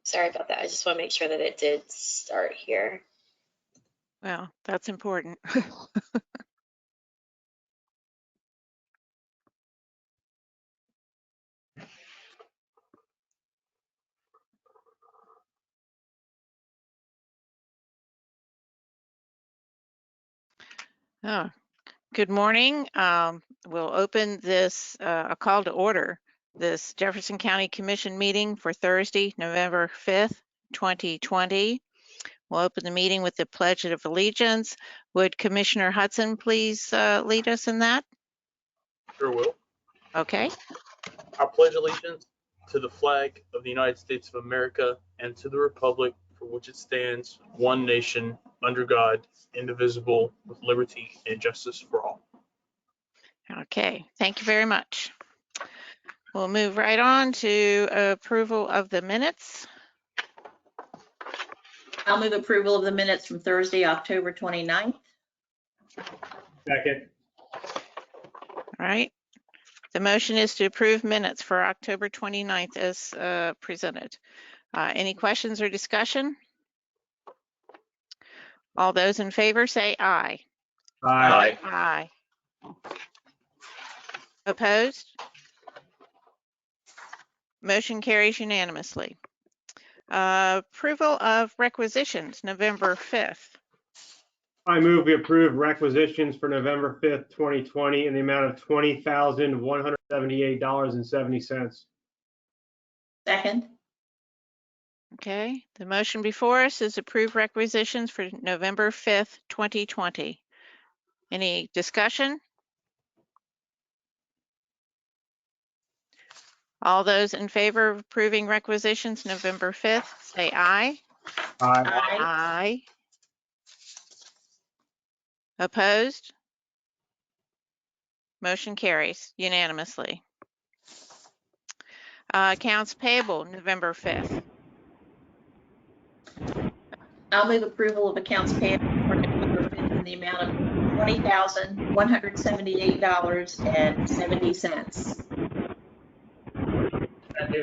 Sorry about that. I just want to make sure that it did start here. Well, that's important. Oh, good morning. We'll open this, a call to order, this Jefferson County Commission meeting for Thursday, November 5th, 2020. We'll open the meeting with the Pledge of Allegiance. Would Commissioner Hudson please lead us in that? Sure will. Okay. I pledge allegiance to the flag of the United States of America and to the republic for which it stands, one nation, under God, indivisible, with liberty and justice for all. Okay, thank you very much. We'll move right on to approval of the minutes. I'll move approval of the minutes from Thursday, October 29th. Second. All right. The motion is to approve minutes for October 29th as presented. Any questions or discussion? All those in favor say aye. Aye. Aye. Opposed? Motion carries unanimously. Approval of requisitions, November 5th. I move we approve requisitions for November 5th, 2020 in the amount of $20,178.70. Second. Okay, the motion before us is approve requisitions for November 5th, 2020. Any discussion? All those in favor of approving requisitions November 5th, say aye. Aye. Aye. Opposed? Motion carries unanimously. Accounts payable, November 5th. I'll move approval of accounts payable for November 5th in the amount of $20,178.70.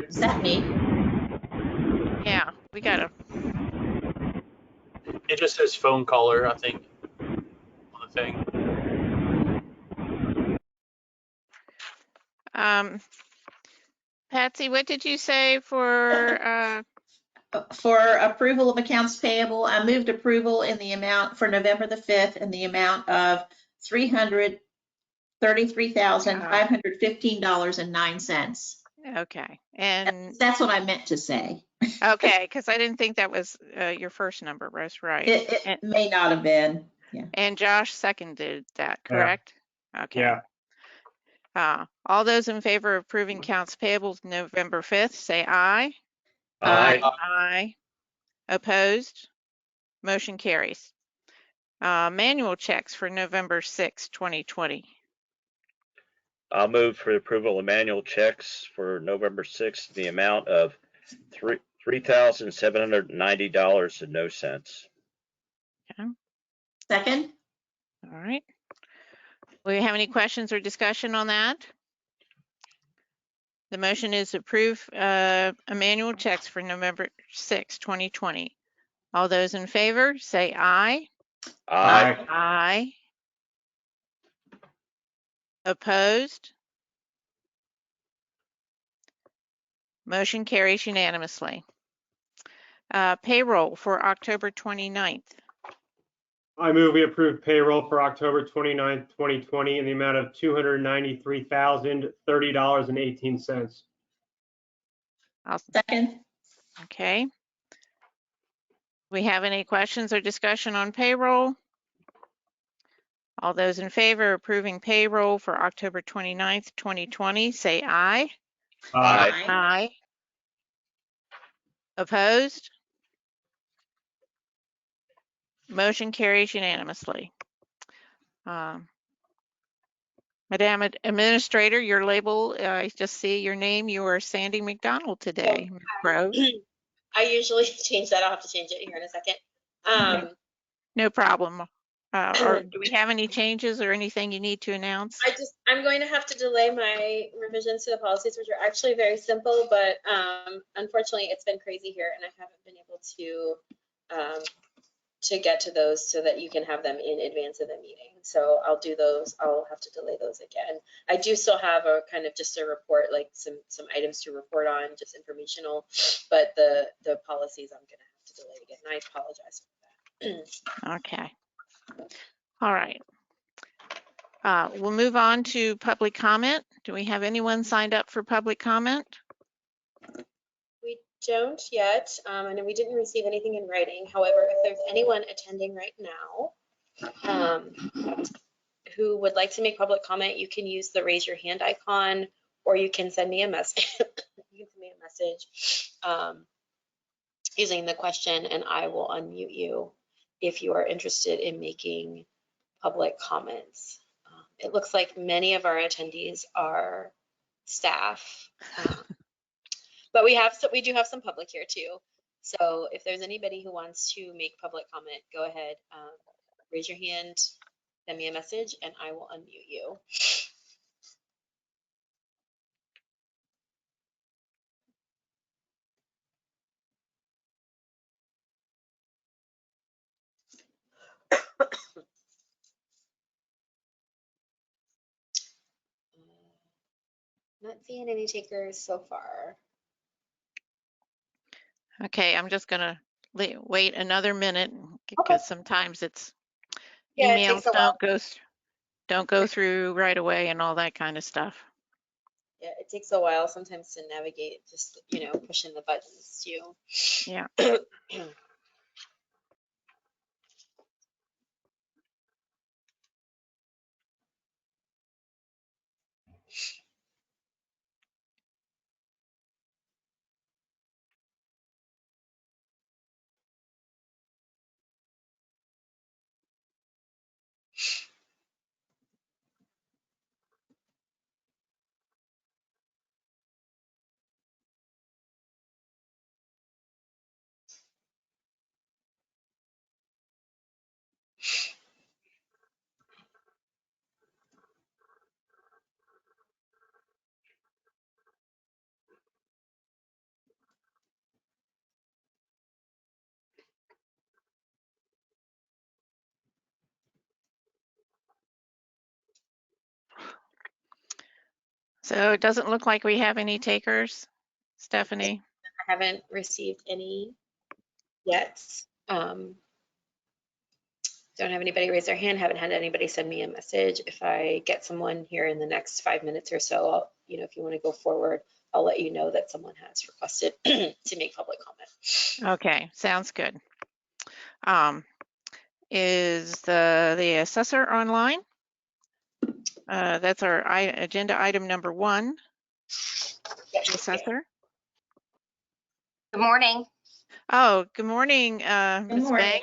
Is that me? Yeah, we got a, It just says phone caller, I think, on the thing. Patsy, what did you say for, For approval of accounts payable, I moved approval in the amount for November the 5th in the amount of $333,515.09. okay, and, That's what I meant to say. okay, because I didn't think that was your first number, Rose, right? It may not have been. Yeah. And Josh seconded that, correct? Okay. Yeah. All those in favor of approving accounts payable November 5th, say aye. Aye. Aye. Opposed? Motion carries. Manual checks for November 6th, 2020. I'll move for approval of manual checks for November 6th, the amount of $3,790.00. Okay. Second. All right. Do we have any questions or discussion on that? The motion is to approve manual checks for November 6, 2020. All those in favor say aye. Aye. Aye. Opposed? Motion carries unanimously. Payroll for October 29th. I move we approve payroll for October 29th, 2020 in the amount of $293,030.18. Second. Okay. We have any questions or discussion on payroll? All those in favor of approving payroll for October 29th, 2020, say aye. Aye. Aye. Opposed? Motion carries unanimously. Madam Administrator, your label, I just see your name. You are Sandy McDonald today. Rose. I usually change that. I'll have to change it here in a second. No problem. Or do we have any changes or anything you need to announce? I'm going to have to delay my revisions to the policies, which are actually very simple, but unfortunately it's been crazy here and I haven't been able to get to those so that you can have them in advance of the meeting. So I'll do those. I'll have to delay those again. I do still have a kind of just a report, like some items to report on, just informational, but the policies I'm gonna have to delay again. And I apologize for that. Okay. All right. We'll move on to public comment. Do we have anyone signed up for public comment? We don't yet, and we didn't receive anything in writing. However, if there's anyone attending right now who would like to make public comment, you can use the raise your hand icon, or you can send me a message. You can send me a message using the question, and I will unmute you if you are interested in making public comments. It looks like many of our attendees are staff. But we do have some public here too. So if there's anybody who wants to make public comment, go ahead, raise your hand, send me a message, and I will unmute you. Not seeing any takers so far. Okay, I'm just gonna wait another minute Okay. because sometimes it's Yeah, it emails takes a while. don't go through right away and all that kind of stuff. Yeah, it takes a while sometimes to navigate, just, pushing the buttons too. Yeah. So it doesn't look like we have any takers, Stephanie. I haven't received any yet. Don't have anybody raise their hand, haven't had anybody send me a message. If I get someone here in the next 5 minutes or so, if you want to go forward, I'll let you know that someone has requested to make public comment. Okay, sounds good. Is the assessor online? That's our agenda item number 1. Yes, The assessor. Good morning. Oh, good morning, Good Ms. morning.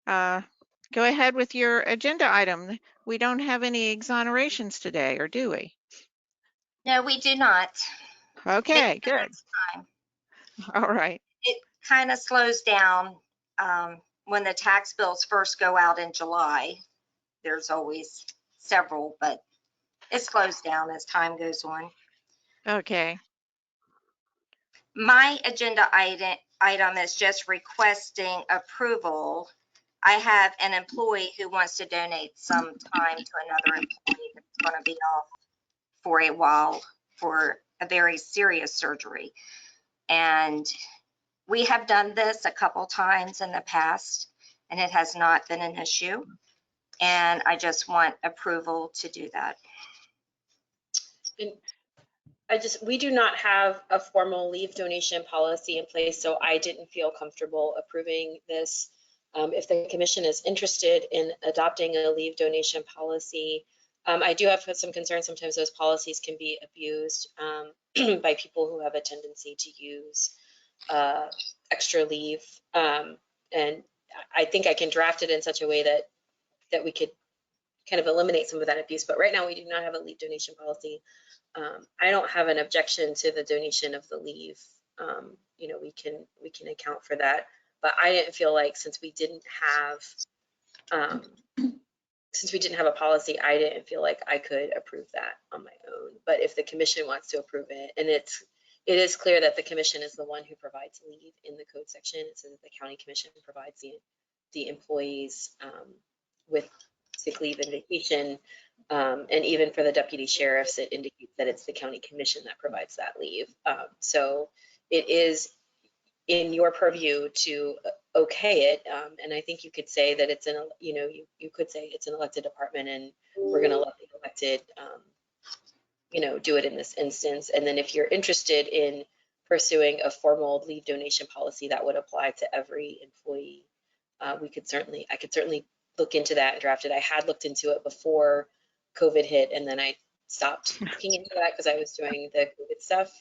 Banks. Go ahead with your agenda item. We don't have any exonerations today, or do we? No, we do not. Okay, Maybe the good. next time. All right. It kind of slows down when the tax bills first go out in July. There's always several, but it slows down as time goes on. Okay. My agenda item is just requesting approval. I have an employee who wants to donate some time to another employee that's going to be off for a while for a very serious surgery. And we have done this a couple times in the past, and it has not been an issue. And I just want approval to do that. And we do not have a formal leave donation policy in place, so I didn't feel comfortable approving this. If the commission is interested in adopting a leave donation policy, I do have some concerns. Sometimes those policies can be abused by people who have a tendency to use extra leave. And I think I can draft it in such a way that we could kind of eliminate some of that abuse. But right now we do not have a leave donation policy. I don't have an objection to the donation of the leave. We can account for that. But I didn't feel like, since we didn't have Since we didn't have a policy, I didn't feel like I could approve that on my own. But if the commission wants to approve it, and it is clear that the commission is the one who provides leave in the code section. It says that the county commission provides the employees with sick leave and vacation. And even for the deputy sheriffs, it indicates that it's the county commission that provides that leave. So it is in your purview to okay it. And I think you could say that it's you could say it's an elected department and we're going to let the elected, do it in this instance. And then if you're interested in pursuing a formal leave donation policy that would apply to every employee, I could certainly look into that and draft it. I had looked into it before COVID hit, and then I stopped looking into that because I was doing the COVID stuff.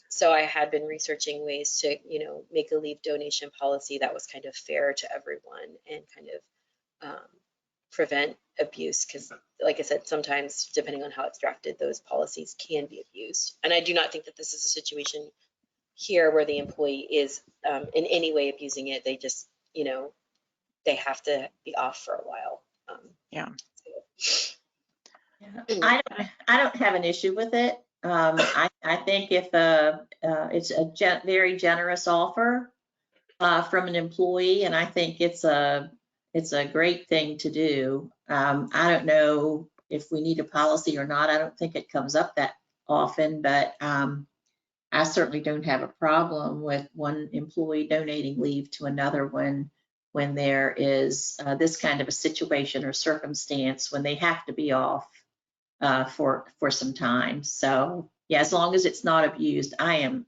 So I had been researching ways to, make a leave donation policy that was kind of fair to everyone and kind of prevent abuse. Because, like I said, sometimes depending on how it's drafted, those policies can be abused. And I do not think that this is a situation here where the employee is in any way abusing it. They just, they have to be off for a while. Yeah. I don't have an issue with it. I think if it's a very generous offer from an employee, and I think it's a great thing to do. I don't know if we need a policy or not. I don't think it comes up that often, but I certainly don't have a problem with one employee donating leave to another when there is this kind of a situation or circumstance when they have to be off for some time. So yeah, as long as it's not abused, I am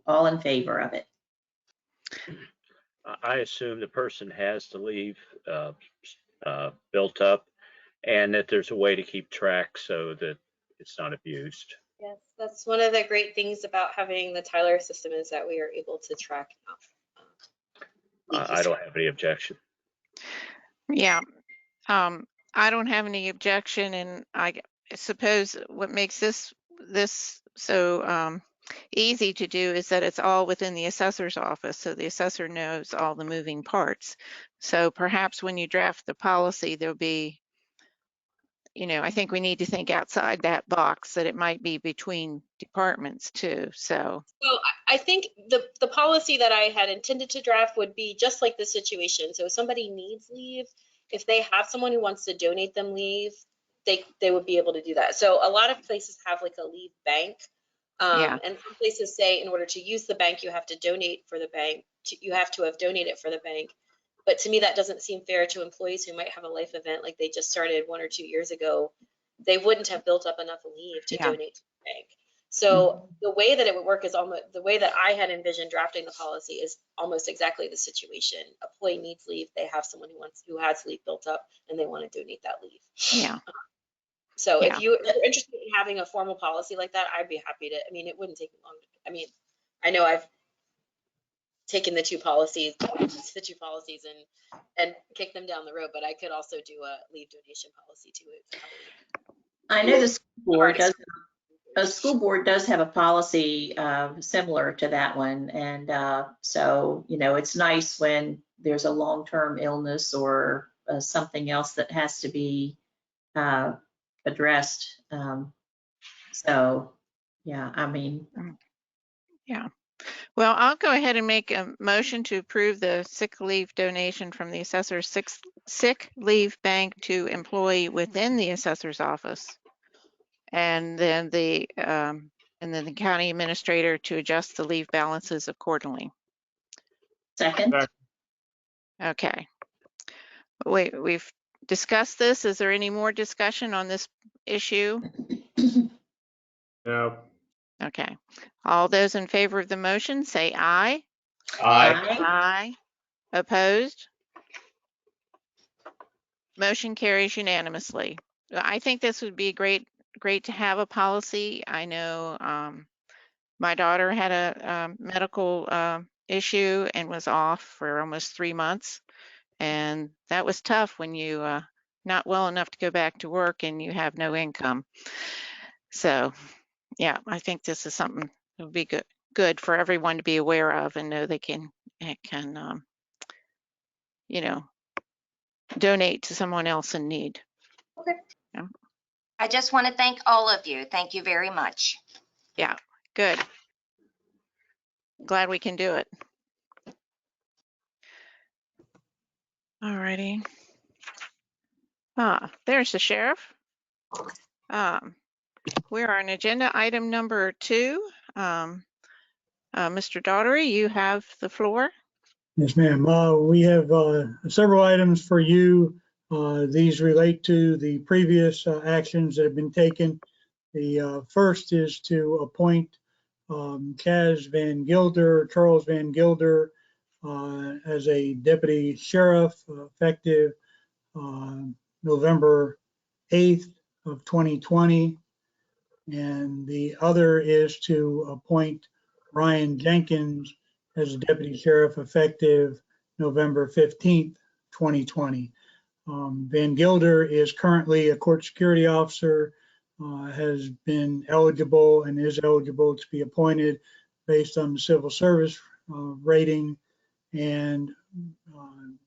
all in favor of it. I assume the person has to leave built up and that there's a way to keep track so that it's not abused. Yes, that's one of the great things about having the Tyler system is that we are able to track. I don't have any objection. Yeah. I don't have any objection, and I suppose what makes this so easy to do is that it's all within the assessor's office, so the assessor knows all the moving parts. So perhaps when you draft the policy, there'll be, I think we need to think outside that box, that it might be between departments too. So I think the policy that I had intended to draft would be just like the situation. So if somebody needs leave, if they have someone who wants to donate them leave, they would be able to do that. So a lot of places have like a leave bank. Yeah. And some places say in order to use the bank, you have to donate for the bank. You have to have donated for the bank. But to me, that doesn't seem fair to employees who might have a life event like they just started 1 or 2 years ago. They wouldn't have built up enough leave to donate to the bank. So the way that it would work is almost the way that I had envisioned drafting the policy is almost exactly the situation. Employee needs leave. They have someone who has leave built up and they want to donate that leave. Yeah. So Yeah. if you're interested in having a formal policy like that, I'd be happy to. I mean, it wouldn't take me long. I mean, I know I've taken the two policies and kicked them down the road, but I could also do a leave donation policy too. I know the school board does have a policy similar to that one. And so, it's nice when there's a long-term illness or something else that has to be addressed. So, yeah, I mean. Yeah. Well, I'll go ahead and make a motion to approve the sick leave donation from the assessor's sick leave bank to employee within the assessor's office. And then the county administrator to adjust the leave balances accordingly. Second. Okay. We've discussed this. Is there any more discussion on this issue? No. Okay. All those in favor of the motion say aye. Aye. Aye. Opposed? Motion carries unanimously. I think this would be great to have a policy. I know my daughter had a medical issue and was off for almost 3 months. And that was tough when you not well enough to go back to work and you have no income. So yeah, I think this is something that would be good for everyone to be aware of and know they can donate to someone else in need. I just want to thank all of you. Thank you very much. Yeah, good. Glad we can do it. All righty. There's the sheriff. We're on agenda item number 2. Mr. Daughtery, you have the floor. Yes, ma'am. We have several items for you. These relate to the previous actions that have been taken. The first is to appoint Charles Van Gilder, as a deputy sheriff effective November 8th of 2020. And the other is to appoint Ryan Jenkins as a deputy sheriff effective November 15th, 2020. Van Gilder is currently a court security officer, has been eligible and is eligible to be appointed based on the civil service rating. And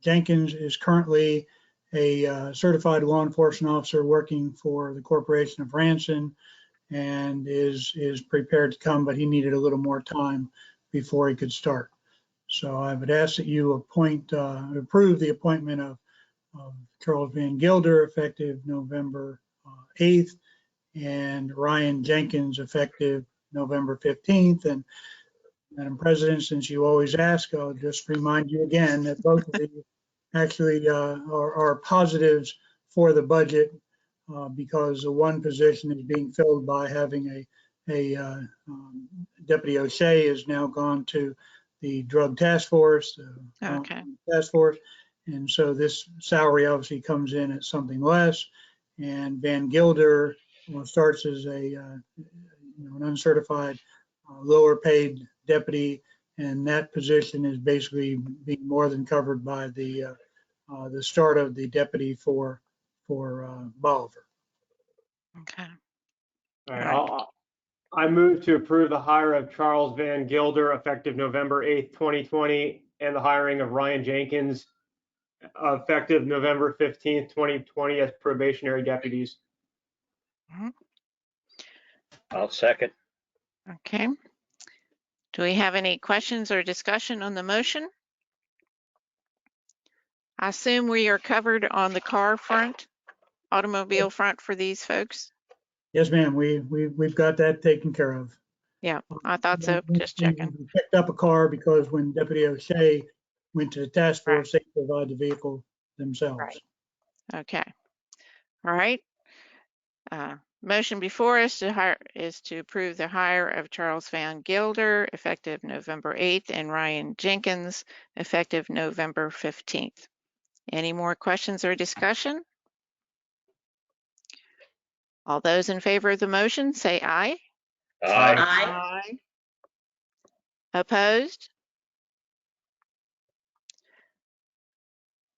Jenkins is currently a certified law enforcement officer working for the Corporation of Ranson, and is prepared to come, but he needed a little more time before he could start. So I would ask that you approve the appointment of Charles Van Gilder effective November 8th, and Ryan Jenkins effective November 15th. And Madam President, since you always ask, I'll just remind you again that both of these actually are positives for the budget. Because the one position is being filled by having a Deputy O'Shea is now gone to the drug task force. Okay. Task force. And so this salary obviously comes in at something less. And Van Gilder starts as an uncertified, lower paid deputy. And that position is basically being more than covered by the start of the deputy for Bolivar. Okay. All right, I move to approve the hire of Charles Van Gilder effective November 8th, 2020, and the hiring of Ryan Jenkins effective November 15th, 2020 as probationary deputies. I'll second. Okay. Do we have any questions or discussion on the motion? I assume we are covered on the car front, automobile front for these folks? Yes, ma'am. We've got that taken care of. Yeah, I thought so. Just checking. We picked up a car because when Deputy O'Shea went to the task force, they provide the vehicle themselves. Right. Okay. All right. Motion before us is to approve the hire of Charles Van Gilder effective November 8th and Ryan Jenkins effective November 15th. Any more questions or discussion? All those in favor of the motion say aye. Aye. Aye. Opposed?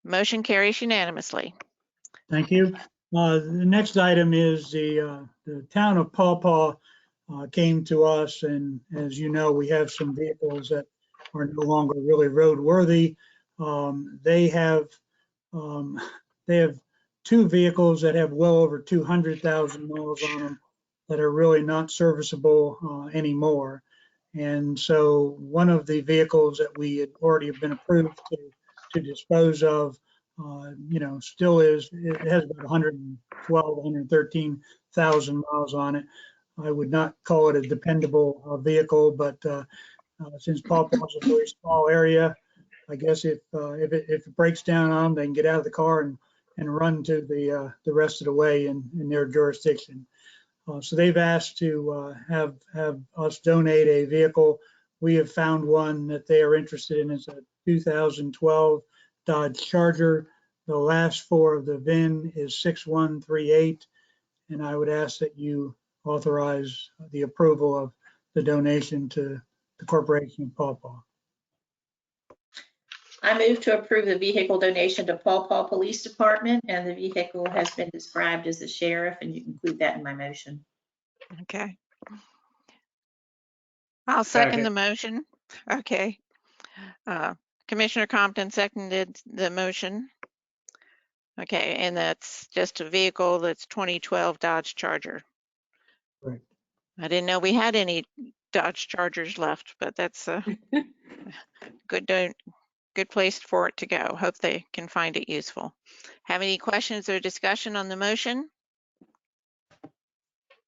Motion carries unanimously. Thank you. The next item is the town of Paw Paw came to us, and as you know, we have some vehicles that are no longer really roadworthy. They have 2 vehicles that have well over 200,000 miles on them that are really not serviceable anymore. And so one of the vehicles that we had already been approved to dispose of, still it has about 112, 113,000 miles on it. I would not call it a dependable vehicle, but since Paw Paw is a very small area, I guess if it breaks down on them, they can get out of the car and run to the rest of the way in their jurisdiction. So they've asked to have us donate a vehicle. We have found one that they are interested in. It's a 2012 Dodge Charger. The last 4 of the VIN is 6138. And I would ask that you authorize the approval of the donation to the Corporation of Paw Paw. I move to approve the vehicle donation to Paw Paw Police Department, and the vehicle has been described as the sheriff, and you can include that in my motion. Okay. I'll second the motion. Okay. Commissioner Compton seconded the motion. Okay, and that's just a vehicle that's 2012 Dodge Charger. Correct. I didn't know we had any Dodge Chargers left, but that's a good place for it to go. Hope they can find it useful. Have any questions or discussion on the motion?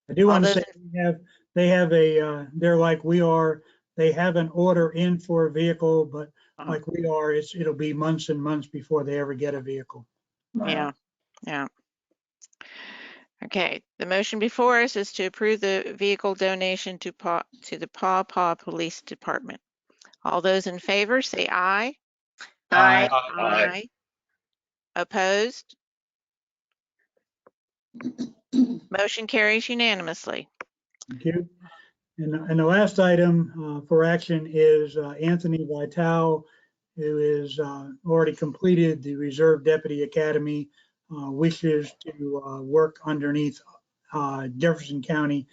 I do All want to those say they have a, they're like we are, they have an order in for a vehicle, but like we are, it'll be months and months before they ever get a vehicle. Yeah, yeah. Okay, the motion before us is to approve the vehicle donation to the Paw Paw Police Department. All those in favor say aye. Aye. Aye. Opposed? Motion carries unanimously. Thank you. And the last item for action is Anthony Vital, who is already completed the Reserve Deputy Academy, wishes to work underneath Jefferson County.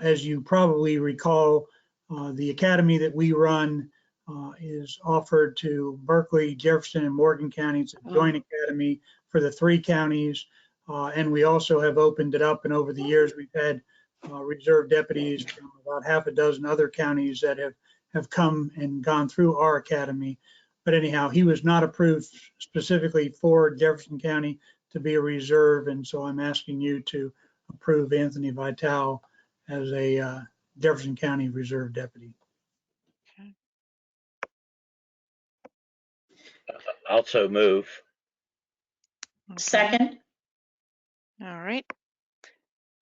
As you probably recall, the academy that we run is offered to Berkeley, Jefferson, and Morgan counties, a joint academy for the 3 counties. And we also have opened it up, and over the years, we've had reserve deputies from about half a dozen other counties that have come and gone through our academy. But anyhow, he was not approved specifically for Jefferson County to be a reserve. And so I'm asking you to approve Anthony Vital as a Jefferson County Reserve Deputy. Also move. Okay. Second. All right.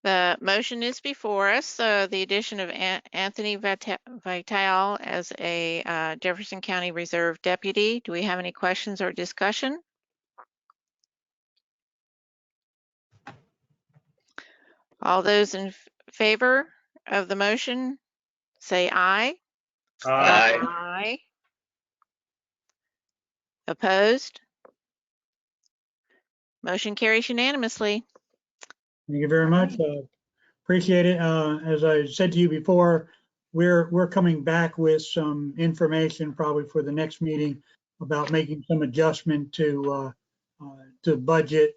The motion is before us, the addition of Anthony Vital as a Jefferson County Reserve Deputy. Do we have any questions or discussion? All those in favor of the motion, say aye. Aye. Aye. Opposed? Motion carries unanimously. Thank you very much. Appreciate it. As I said to you before, we're coming back with some information probably for the next meeting about making some adjustment to budget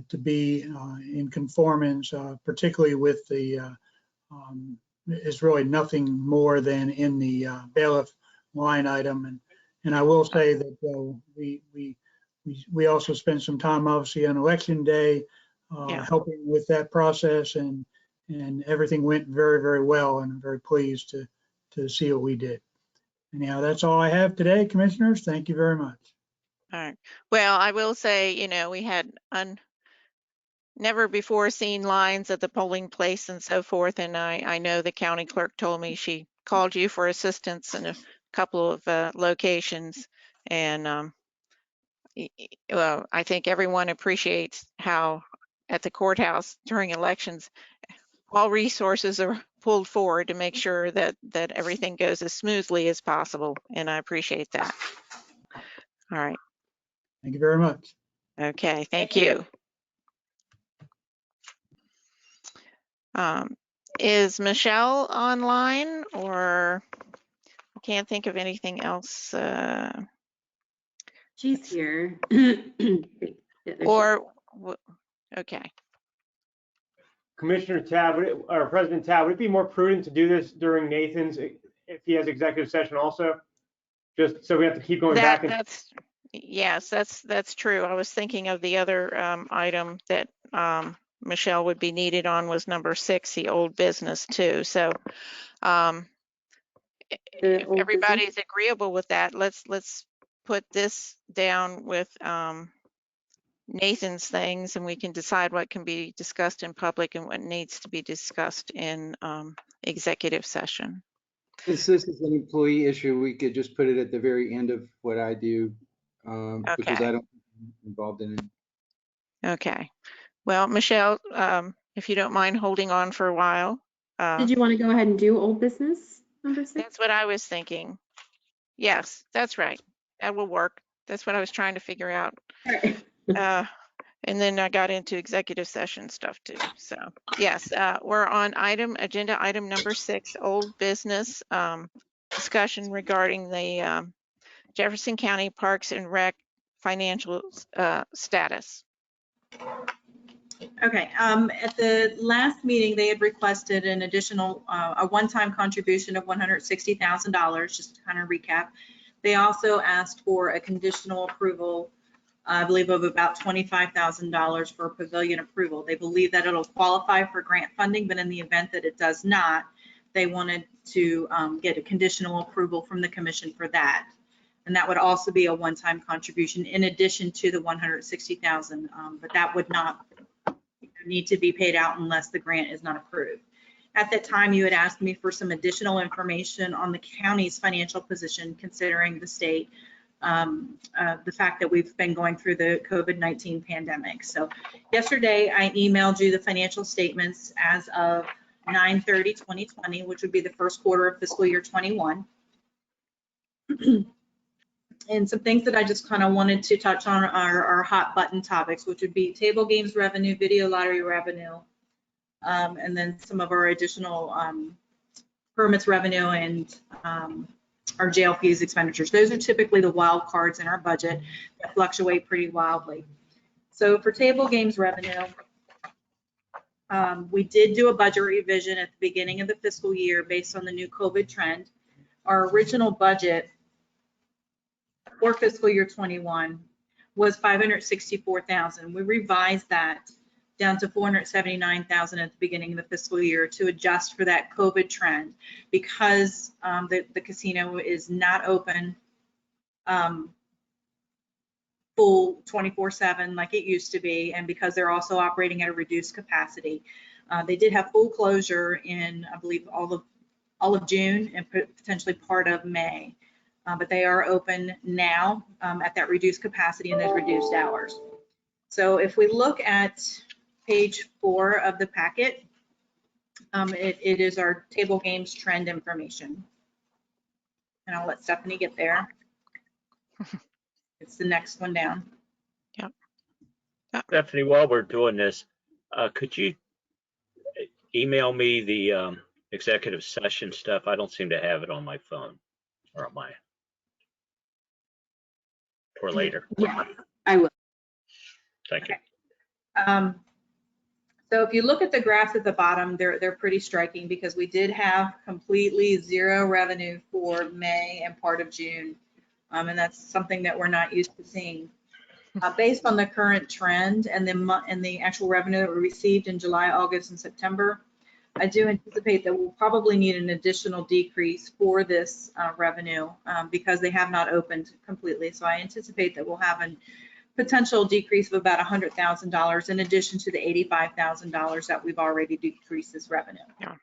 to be in conformance, particularly with the it's really nothing more than in the bailiff line item. And I will say that we also spent some time obviously on election day helping with that process, and everything went very, very well, and I'm very pleased to see what we did. Anyhow, that's all I have today, commissioners. Thank you very much. All right. Well, I will say, you know, we had never before seen lines at the polling place and so forth. And I know the county clerk told me she called you for assistance in a couple of locations. And well, I think everyone appreciates how at the courthouse during elections, all resources are pulled forward to make sure that everything goes as smoothly as possible. And I appreciate that. All right. Thank you very much. Okay, thank you. Is Michelle online, or I can't think of anything else? She's here. Okay. Commissioner Tab, or President Tab, would it be more prudent to do this during Nathan's, if he has executive session also? Just so we have to keep going back. Yes, that's true. I was thinking of the other item that Michelle would be needed on was number 6, the old business too. So if everybody's agreeable with that, let's put this down with Nathan's things, and we can decide what can be discussed in public and what needs to be discussed in executive session. Since this is an employee issue, we could just put it at the very end of what I do, because I don't involved in it. Okay. Well, Michelle, if you don't mind holding on for a while. Did you want to go ahead and do old business number 6? That's what I was thinking. Yes, that's right. That will work. That's what I was trying to figure out. All right. And then I got into executive session stuff too. So yes, we're on agenda item number 6, old business, discussion regarding the Jefferson County Parks and Rec financial status. Okay, at the last meeting, they had requested an additional, a one-time contribution of $160,000, just to kind of recap. They also asked for a conditional approval, I believe of about $25,000 for pavilion approval. They believe that it'll qualify for grant funding, but in the event that it does not, they wanted to get a conditional approval from the commission for that. And that would also be a one-time contribution in addition to the $160,000, but that would not need to be paid out unless the grant is not approved. At that time, you had asked me for some additional information on the county's financial position, considering the state, the fact that we've been going through the COVID-19 pandemic. So yesterday, I emailed you the financial statements as of 9/30/2020, which would be the first quarter of fiscal year 21. And some things that I just kind of wanted to touch on are our hot button topics, which would be table games revenue, video lottery revenue, and then some of our additional permits revenue and our jail fees expenditures. Those are typically the wild cards in our budget that fluctuate pretty wildly. So for table games revenue, we did do a budget revision at the beginning of the fiscal year based on the new COVID trend. Our original budget for fiscal year 21 was $564,000. We revised that down to $479,000 at the beginning of the fiscal year to adjust for that COVID trend, because the casino is not open full 24/7 like it used to be, and because they're also operating at a reduced capacity. They did have full closure in, I believe, all of June and potentially part of May. But they are open now at that reduced capacity and those reduced hours. So if we look at page 4 of the packet, it is our table games trend information. And I'll let Stephanie get there. It's the next one down. Yep. Stephanie, while we're doing this, could you email me the executive session stuff? I don't seem to have it on my phone or on my, for later. Yeah, I will. Thank you. So if you look at the graphs at the bottom, they're pretty striking, because we did have completely zero revenue for May and part of June. And that's something that we're not used to seeing. Based on the current trend and the actual revenue that we received in July, August, and September, I do anticipate that we'll probably need an additional decrease for this revenue because they have not opened completely. So I anticipate that we'll have a potential decrease of about $100,000 in addition to the $85,000 that we've already decreased this revenue. Yeah.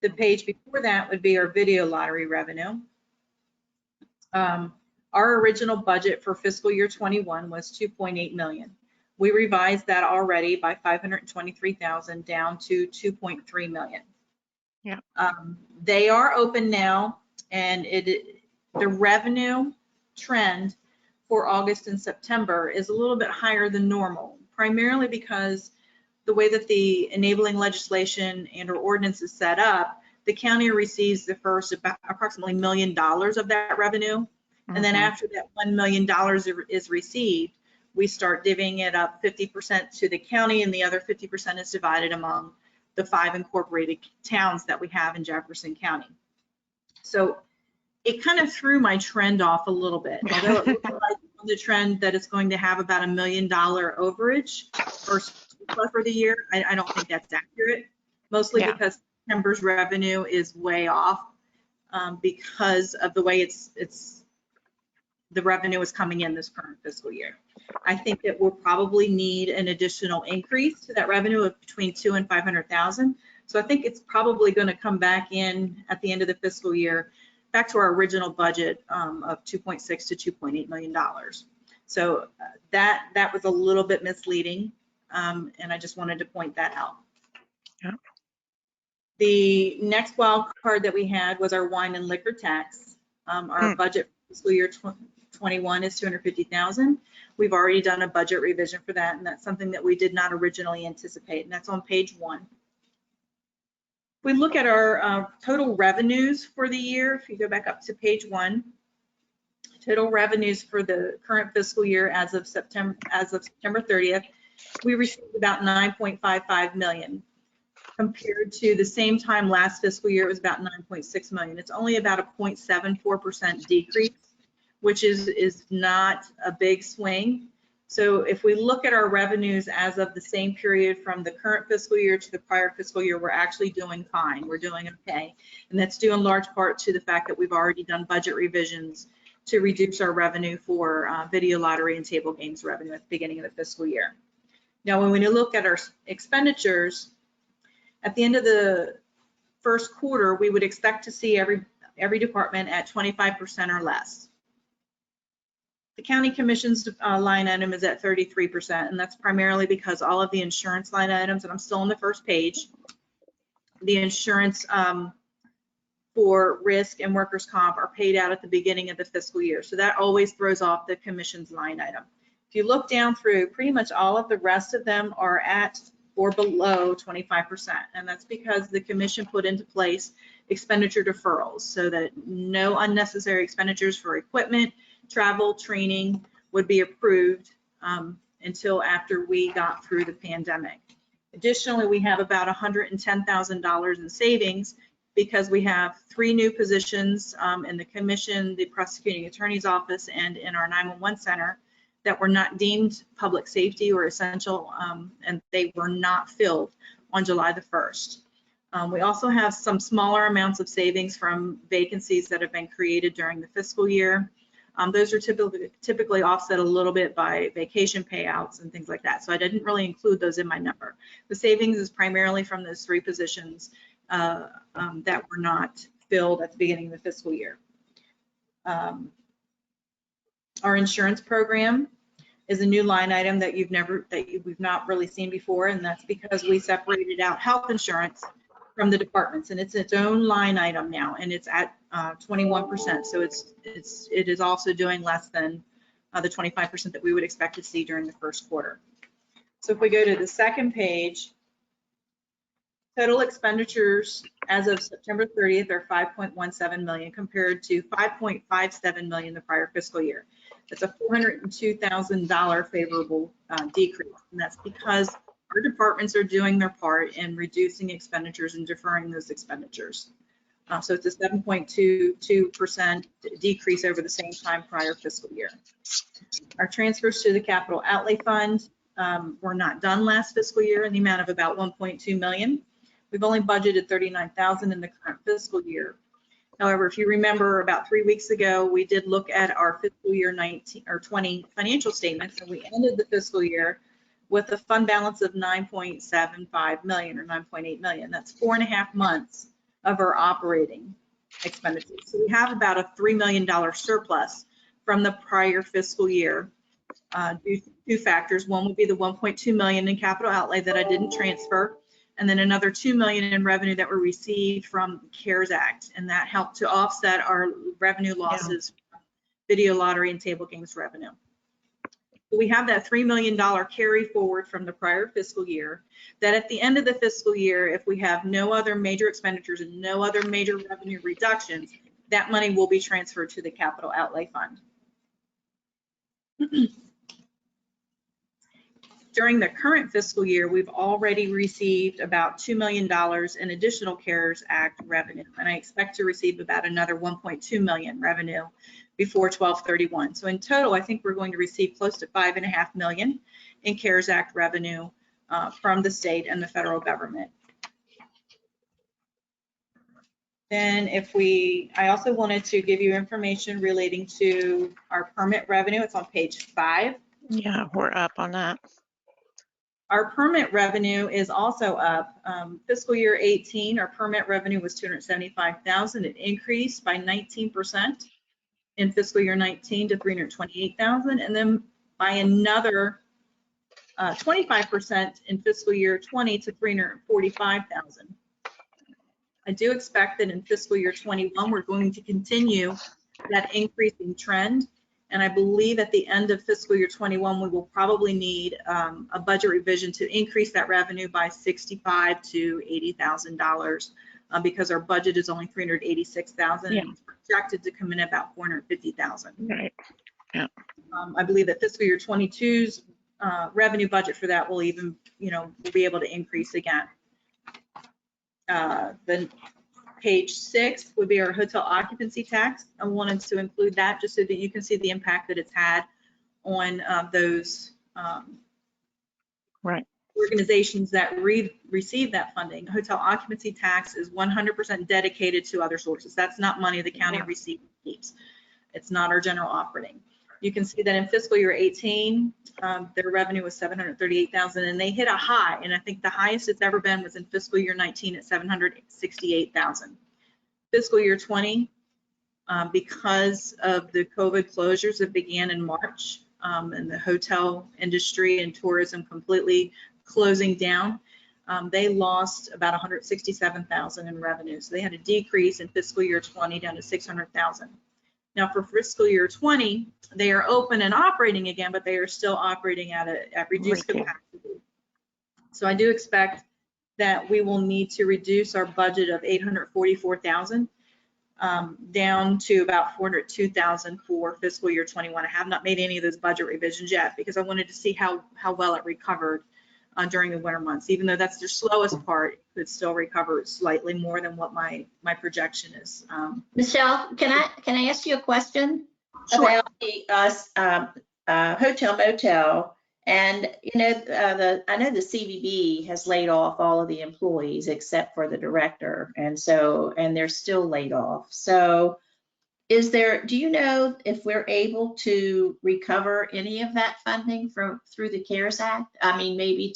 The page before that would be our video lottery revenue. Our original budget for fiscal year 21 was $2.8 million. We revised that already by $523,000 down to $2.3 million. Yeah. They are open now, and the revenue trend for August and September is a little bit higher than normal, primarily because the way that the enabling legislation and or ordinance is set up, the county receives the first about approximately $1 million of that revenue. And then after that $1 million is received, we start divvying it up 50% to the county, and the other 50% is divided among the 5 incorporated towns that we have in Jefferson County. So it kind of threw my trend off a little bit. Although it looks like the trend that it's going to have about $1 million overage for the year, I don't think that's accurate, mostly because September's revenue is way off because of the way the revenue is coming in this current fiscal year. I think that we'll probably need an additional increase to that revenue of between $200,000 and $500,000. So I think it's probably going to come back in at the end of the fiscal year, back to our original budget of $2.6 to $2.8 million. So that was a little bit misleading, and I just wanted to point that out. Yeah. The next wild card that we had was our wine and liquor tax. Our budget for fiscal year 21 is $250,000. We've already done a budget revision for that, and that's something that we did not originally anticipate, and that's on page 1. If we look at our total revenues for the year, if you go back up to page 1, total revenues for the current fiscal year as of September 30th we received about 9.55 million. Compared to the same time last fiscal year, it was about 9.6 million. It's only about a 0.74% decrease, which is not a big swing. So if we look at our revenues as of the same period from the current fiscal year to the prior fiscal year, we're actually doing fine. We're doing okay. And that's due in large part to the fact that we've already done budget revisions to reduce our revenue for video lottery and table games revenue at the beginning of the fiscal year. Now, when we look at our expenditures, at the end of the first quarter, we would expect to see every department at 25% or less. The county commission's line item is at 33%, and that's primarily because all of the insurance line items, and I'm still on the first page, the insurance for risk and workers' comp are paid out at the beginning of the fiscal year. So that always throws off the commission's line item. If you look down through, pretty much all of the rest of them are at or below 25%. And that's because the commission put into place expenditure deferrals so that no unnecessary expenditures for equipment, travel, training would be approved until after we got through the pandemic. Additionally, we have about $110,000 in savings because we have 3 new positions in the commission, the prosecuting attorney's office, and in our 911 center that were not deemed public safety or essential, and they were not filled on July the 1st. We also have some smaller amounts of savings from vacancies that have been created during the fiscal year. Those are typically offset a little bit by vacation payouts and things like that. So I didn't really include those in my number. The savings is primarily from those 3 positions that were not filled at the beginning of the fiscal year. Our insurance program is a new line item that we've not really seen before, and that's because we separated out health insurance from the departments, and it's its own line item now, and it's at 21%. So it is also doing less than the 25% that we would expect to see during the first quarter. So if we go to the second page, total expenditures as of September 30th are 5.17 million compared to 5.57 million the prior fiscal year. It's a $402,000 favorable decrease, and that's because our departments are doing their part in reducing expenditures and deferring those expenditures. So it's a 7.22% decrease over the same time prior fiscal year. Our transfers to the capital outlay fund were not done last fiscal year in the amount of about 1.2 million. We've only budgeted 39,000 in the current fiscal year. However, if you remember about 3 weeks ago, we did look at our fiscal year 19 or 20 financial statements, and we ended the fiscal year with a fund balance of 9.75 million or 9.8 million. That's 4.5 months of our operating expenditures. So we have about a $3 million surplus from the prior fiscal year due to 2 factors. One would be the 1.2 million in capital outlay that I didn't transfer, and then another 2 million in revenue that were received from CARES Act, and that helped to offset our revenue losses, video lottery and table games revenue. So we have that $3 million carry forward from the prior fiscal year that at the end of the fiscal year, if we have no other major expenditures and no other major revenue reductions, that money will be transferred to the capital outlay fund. During the current fiscal year, we've already received about $2 million in additional CARES Act revenue, and I expect to receive about another 1.2 million revenue before 12/31. So in total, I think we're going to receive close to 5.5 million in CARES Act revenue from the state and the federal government. Then I also wanted to give you information relating to our permit revenue. It's on page 5. Yeah, we're up on that. Our permit revenue is also up. Fiscal year 18, our permit revenue was 275,000. It increased by 19% in fiscal year 19 to 328,000, and then by another 25% in fiscal year 20 to 345,000. I do expect that in fiscal year 21, we're going to continue that increasing trend. And I believe at the end of fiscal year 21, we will probably need a budget revision to increase that revenue by $65,000 to $80,000 because our budget is only 386,000 and it's projected to come in about 450,000. Right. Yeah. I believe that fiscal year 22's revenue budget for that will even, will be able to increase again. Then page 6 would be our hotel occupancy tax. I wanted to include that just so that you can see the impact that it's had on those Right. organizations that receive that funding. Hotel occupancy tax is 100% dedicated to other sources. That's not money the county receives. It's not our general operating. You can see that in fiscal year 18, their revenue was $738,000, and they hit a high, and I think the highest it's ever been was in fiscal year 19 at $768,000. Fiscal year 20, because of the COVID closures that began in March, and the hotel industry and tourism completely closing down, they lost about $167,000 in revenue. So they had a decrease in fiscal year 20 down to $600,000. Now for fiscal year 20, they are open and operating again, but they are still operating at reduced capacity. So I do expect that we will need to reduce our budget of $844,000 down to about $402,000 for fiscal year 21. I have not made any of those budget revisions yet because I wanted to see how well it recovered during the winter months. Even though that's the slowest part, it could still recover slightly more than what my projection is. Michelle, can I ask you a question Sure. about the hotel motel? And I know the CVB has laid off all of the employees except for the director, and they're still laid off. So do you know if we're able to recover any of that funding through the CARES Act? I mean, maybe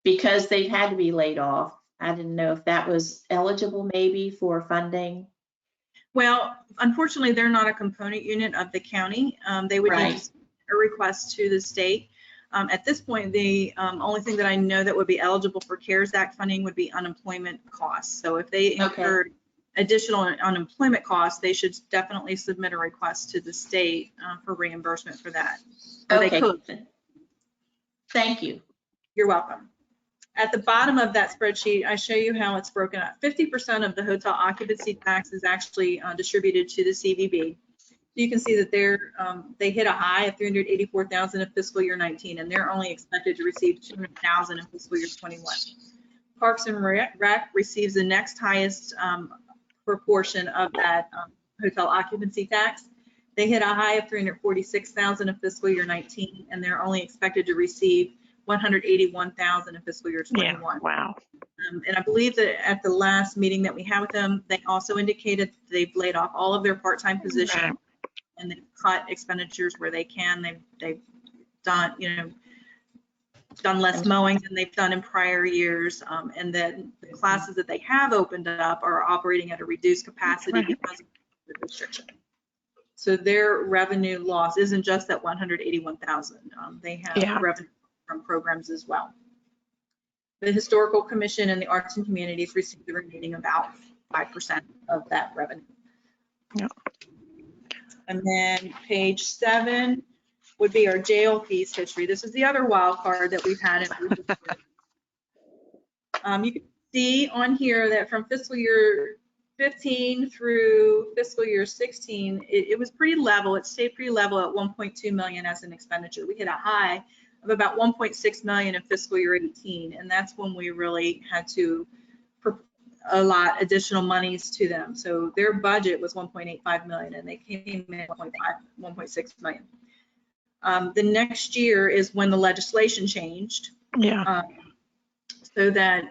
because they've had to be laid off. I didn't know if that was eligible maybe for funding. Well, unfortunately, they're not a component unit of the county. They would need to submit a request to the state. At this point, the only thing that I know that would be eligible for CARES Act funding would be unemployment costs. So if they incurred additional unemployment costs, they should definitely submit a request to the state for reimbursement for that. Or they could. Thank you. You're welcome. At the bottom of that spreadsheet, I show you how it's broken up. 50% of the hotel occupancy tax is actually distributed to the CVB. You can see that they hit a high of $384,000 in fiscal year 19, and they're only expected to receive $200,000 in fiscal year 21. Parks and Rec receives the next highest proportion of that hotel occupancy tax. They hit a high of $346,000 in fiscal year 19, and they're only expected to receive $181,000 in fiscal year 21. Yeah, wow. And I believe that at the last meeting that we had with them, they also indicated they've laid off all of their part-time positions and they've cut expenditures where they can. They've done, done less mowing than they've done in prior years. And then the classes that they have opened up are operating at a reduced capacity because of the restriction. So their revenue loss isn't just that $181,000. They have revenue from programs as well. The Historical Commission and the Arts and Communities receive the remaining about 5% of that revenue. Yeah. And then page 7 would be our jail fees history. This is the other wild card that we've had. You can see on here that from fiscal year 15 through fiscal year 16, it was pretty level. It stayed pretty level at 1.2 million as an expenditure. We hit a high of about 1.6 million in fiscal year 18, and that's when we really had to allot additional monies to them. So their budget was 1.85 million, and they came in at 1.6 million. The next year is when the legislation changed. So that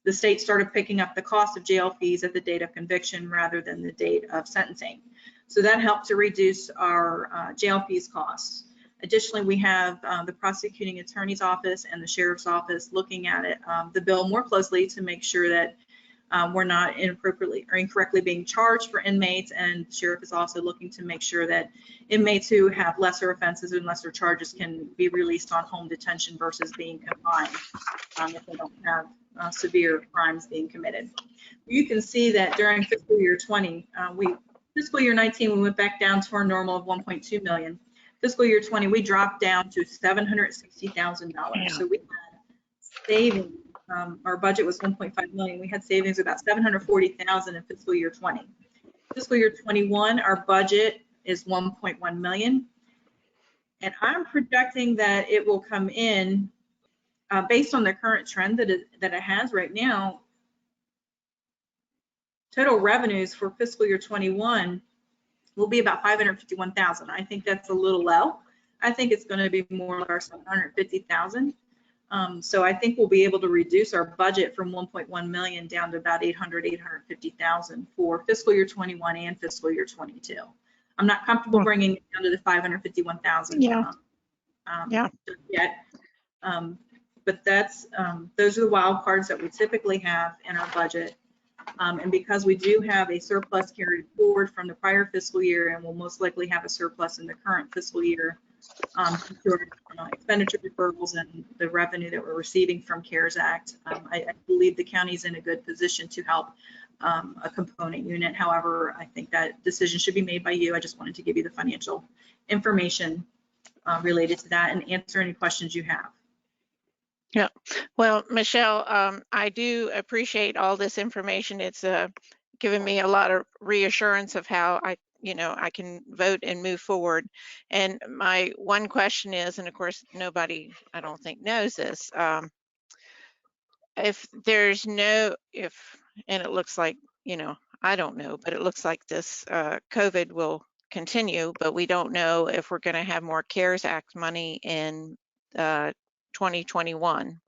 the state started picking up the cost of jail fees at the date of conviction rather than the date of sentencing. So that helped to reduce our jail fees costs. Additionally, we have the prosecuting attorney's office and the sheriff's office looking at it, the bill more closely to make sure that we're not inappropriately or incorrectly being charged for inmates. And the sheriff is also looking to make sure that inmates who have lesser offenses and lesser charges can be released on home detention versus being confined if they don't have severe crimes being committed. You can see that during fiscal year 20, fiscal year 19, we went back down to our normal of 1.2 million. Fiscal year 20, we dropped down to $760,000. So we had savings. Our budget was 1.5 million. We had savings about $740,000 in fiscal year 20. Fiscal year 21, our budget is 1.1 million. And I'm projecting that it will come in based on the current trend that it has right now. Total revenues for fiscal year 21 will be about 551,000. I think that's a little low. I think it's going to be more like our 750,000. So I think we'll be able to reduce our budget from 1.1 million down to about 850,000 for fiscal year 21 and fiscal year 22. I'm not comfortable bringing it down to the 551,000 Yeah. yet. But that's, those are the wild cards that we typically have in our budget. And because we do have a surplus carried forward from the prior fiscal year, and we'll most likely have a surplus in the current fiscal year, to our expenditure deferrals and the revenue that we're receiving from CARES Act, I believe the county's in a good position to help a component unit. However, I think that decision should be made by you. I just wanted to give you the financial information related to that and answer any questions you have. Yeah, well, Michelle, I do appreciate all this information. It's given me a lot of reassurance of how I can vote and move forward. And my one question is, and of course, nobody, I don't think, knows this. If there's no, and it looks like, I don't know, but it looks like this COVID will continue, but we don't know if we're going to have more CARES Act money in 2021.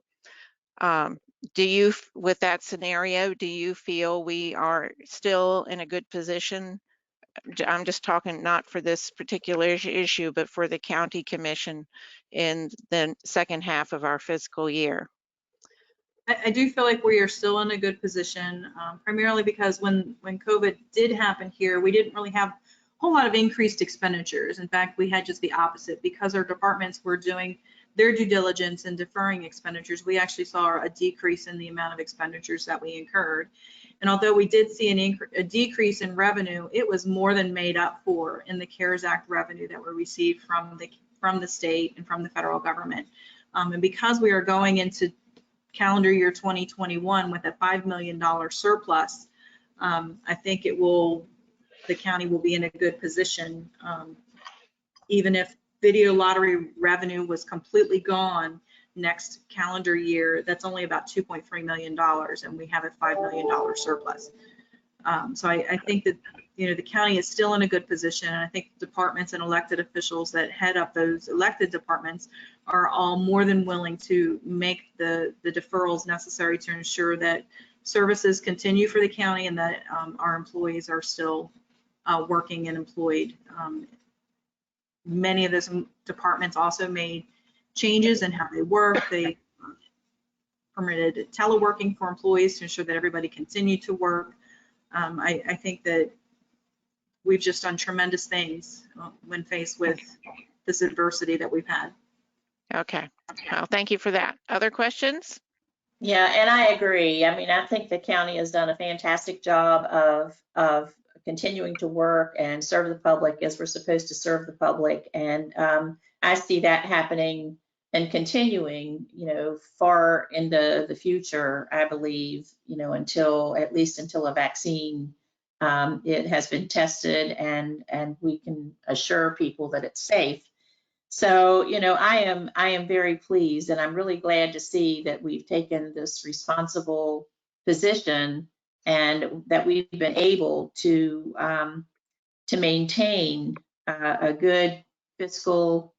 Do you, with that scenario, do you feel we are still in a good position? I'm just talking not for this particular issue, but for the county commission in the second half of our fiscal year. I do feel like we are still in a good position, primarily because when COVID did happen here, we didn't really have a whole lot of increased expenditures. In fact, we had just the opposite. Because our departments were doing their due diligence and deferring expenditures, we actually saw a decrease in the amount of expenditures that we incurred. And although we did see a decrease in revenue, it was more than made up for in the CARES Act revenue that we received from the state and from the federal government. And because we are going into calendar year 2021 with a $5 million surplus, I think the county will be in a good position. Even if video lottery revenue was completely gone next calendar year, that's only about $2.3 million, and we have a $5 million surplus. So I think that the county is still in a good position, and I think departments and elected officials that head up those elected departments are all more than willing to make the deferrals necessary to ensure that services continue for the county and that our employees are still working and employed. Many of those departments also made changes in how they work. They permitted teleworking for employees to ensure that everybody continued to work. I think that we've just done tremendous things when faced with this adversity that we've had. Okay, well, thank you for that. Other questions? Yeah, and I agree. I mean, I think the county has done a fantastic job of continuing to work and serve the public as we're supposed to serve the public. And I see that happening and continuing, far into the future, I believe, at least until a vaccine it has been tested and we can assure people that it's safe. So, I am very pleased, and I'm really glad to see that we've taken this responsible position and that we've been able to maintain a good fiscal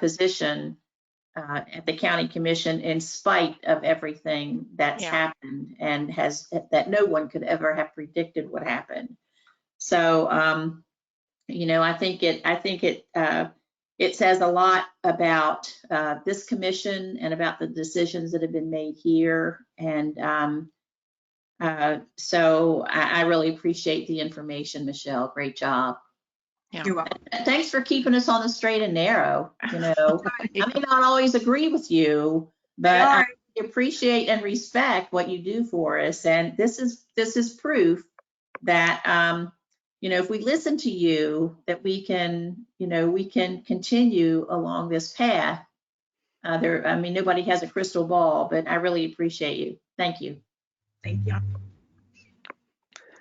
position at the county commission in spite of everything that's happened and that no one could ever have predicted what happened. So, I think it says a lot about this commission and about the decisions that have been made here. And so I really appreciate the information, Michelle. Great job. Yeah. You're welcome. Thanks for keeping us on the straight and narrow. I may not always agree with you, but I appreciate and respect what you do for us. And this is proof that if we listen to you, that we can continue along this path. Nobody has a crystal ball, but I really appreciate you. Thank you. Thank you.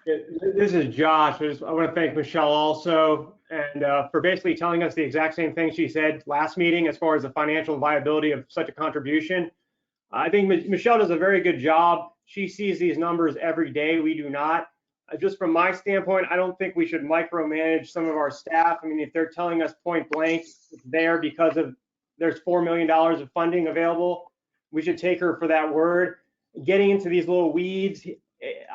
This is Josh. I want to thank Michelle also, and for basically telling us the exact same thing she said last meeting as far as the financial viability of such a contribution. I think Michelle does a very good job. She sees these numbers every day. We do not. Just from my standpoint, I don't think we should micromanage some of our staff. I mean, if they're telling us point blank it's there because of there's $4 million of funding available, we should take her for that word. Getting into these little weeds,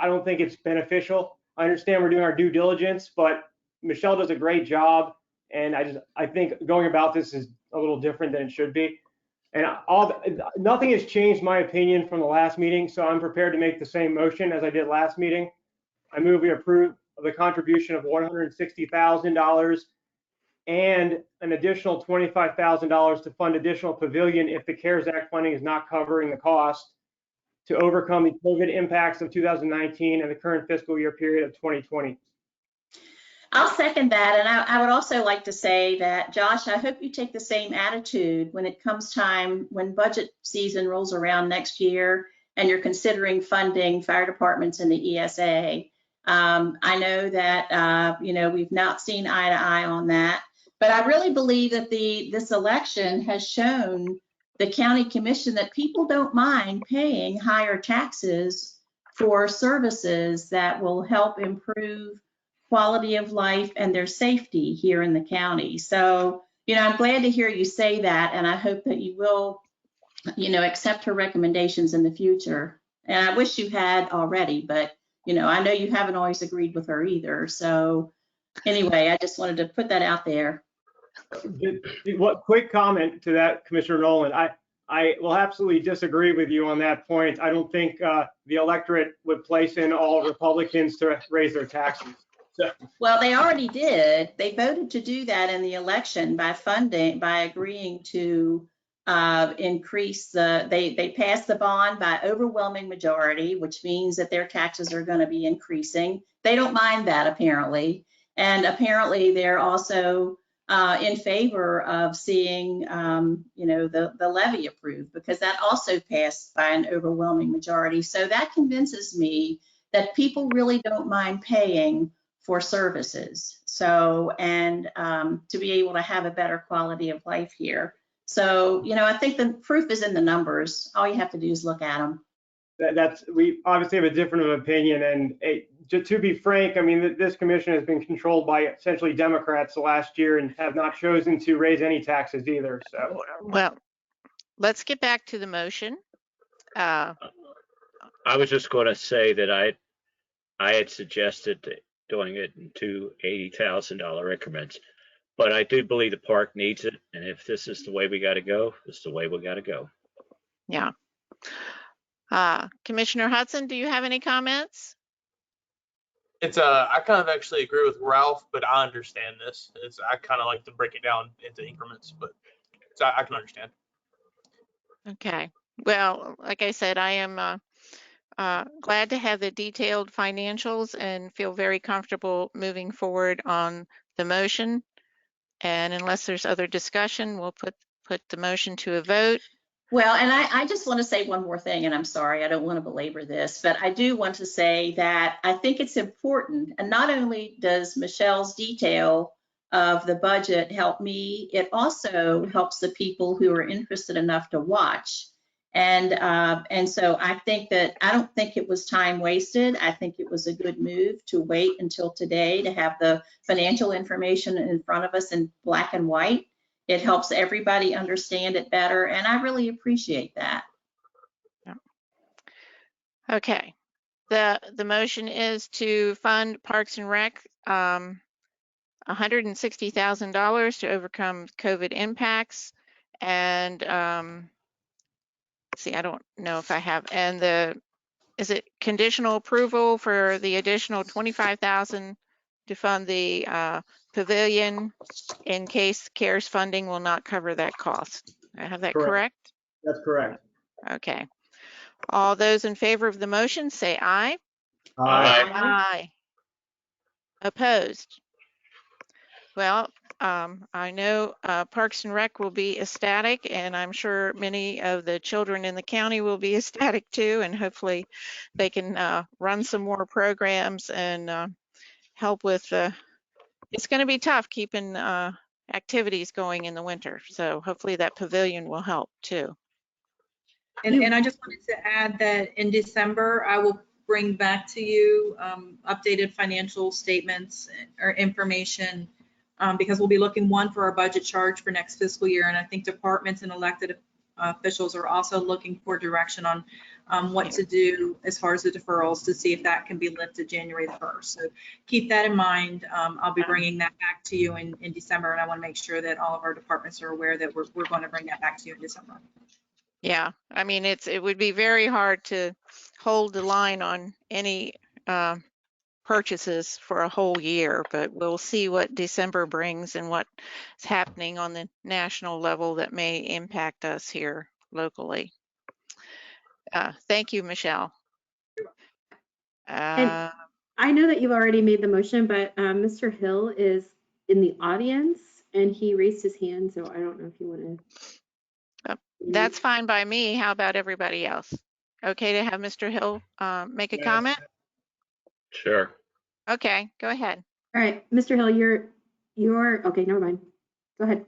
I don't think it's beneficial. I understand we're doing our due diligence, but Michelle does a great job, and I think going about this is a little different than it should be. And nothing has changed my opinion from the last meeting, so I'm prepared to make the same motion as I did last meeting. I move we approve of the contribution of $160,000 and an additional $25,000 to fund additional pavilion if the CARES Act funding is not covering the cost to overcome the COVID impacts of 2019 and the current fiscal year period of 2020. I'll second that. And I would also like to say that, Josh, I hope you take the same attitude when it comes time, when budget season rolls around next year and you're considering funding fire departments in the ESA. I know that, we've not seen eye to eye on that, but I really believe that this election has shown the county commission that people don't mind paying higher taxes for services that will help improve quality of life and their safety here in the county. So, I'm glad to hear you say that, and I hope that you will, accept her recommendations in the future. And I wish you had already, but, I know you haven't always agreed with her either. So anyway, I just wanted to put that out there. What quick comment to that, Commissioner Nolan. I will absolutely disagree with you on that point. I don't think the electorate would place in all Republicans to raise their taxes. Well, they already did. They voted to do that in the election by agreeing to increase they passed the bond by overwhelming majority, which means that their taxes are going to be increasing. They don't mind that apparently. And apparently they're also in favor of seeing, the levy approved, because that also passed by an overwhelming majority. So that convinces me that people really don't mind paying for services. So, and to be able to have a better quality of life here. So, I think the proof is in the numbers. All you have to do is look at them. We obviously have a different opinion, and to be frank, I mean, this commission has been controlled by essentially Democrats the last year and have not chosen to raise any taxes either. So, well, let's get back to the motion. I was just going to say that I had suggested doing it in two $80,000 increments, but I do believe the park needs it, and if this is the way we got to go, this is the way we got to go. Yeah. Commissioner Hudson, do you have any comments? I kind of actually agree with Ralph, but I understand this. I kind of like to break it down into increments, but I can understand. Okay. Well, like I said, I am glad to have the detailed financials and feel very comfortable moving forward on the motion. And unless there's other discussion, we'll put the motion to a vote. Well, and I just want to say one more thing, and I'm sorry, I don't want to belabor this, but I do want to say that I think it's important, and not only does Michelle's detail of the budget help me, it also helps the people who are interested enough to watch. And so I don't think it was time wasted. I think it was a good move to wait until today to have the financial information in front of us in black and white. It helps everybody understand it better, and I really appreciate that. Yeah. Okay. The motion is to fund Parks and Rec $160,000 to overcome COVID impacts, and see, I don't know if I have, and is it conditional approval for the additional $25,000 to fund the pavilion in case CARES funding will not cover that cost? I have that correct? That's correct. Okay. All those in favor of the motion say aye. Aye. Aye. Opposed? Well, I know Parks and Rec will be ecstatic, and I'm sure many of the children in the county will be ecstatic too, and hopefully they can run some more programs and help with it's going to be tough keeping activities going in the winter. So hopefully that pavilion will help too. And I just wanted to add that in December, I will bring back to you updated financial statements or information because we'll be looking for our budget charge for next fiscal year. And I think departments and elected officials are also looking for direction on what to do as far as the deferrals to see if that can be lifted January 1st. So keep that in mind. I'll be bringing that back to you in December, and I want to make sure that all of our departments are aware that we're going to bring that back to you in December. Yeah, I mean, it would be very hard to hold the line on any purchases for a whole year, but we'll see what December brings and what's happening on the national level that may impact us here locally. Thank you, Michelle. And I know that you've already made the motion, but Mr. Hill is in the audience and he raised his hand, so I don't know if you want to. That's fine by me. How about everybody else? Okay to have Mr. Hill make a comment? Sure. Okay, go ahead. All right, Mr. Hill, you're okay, never mind. Go ahead.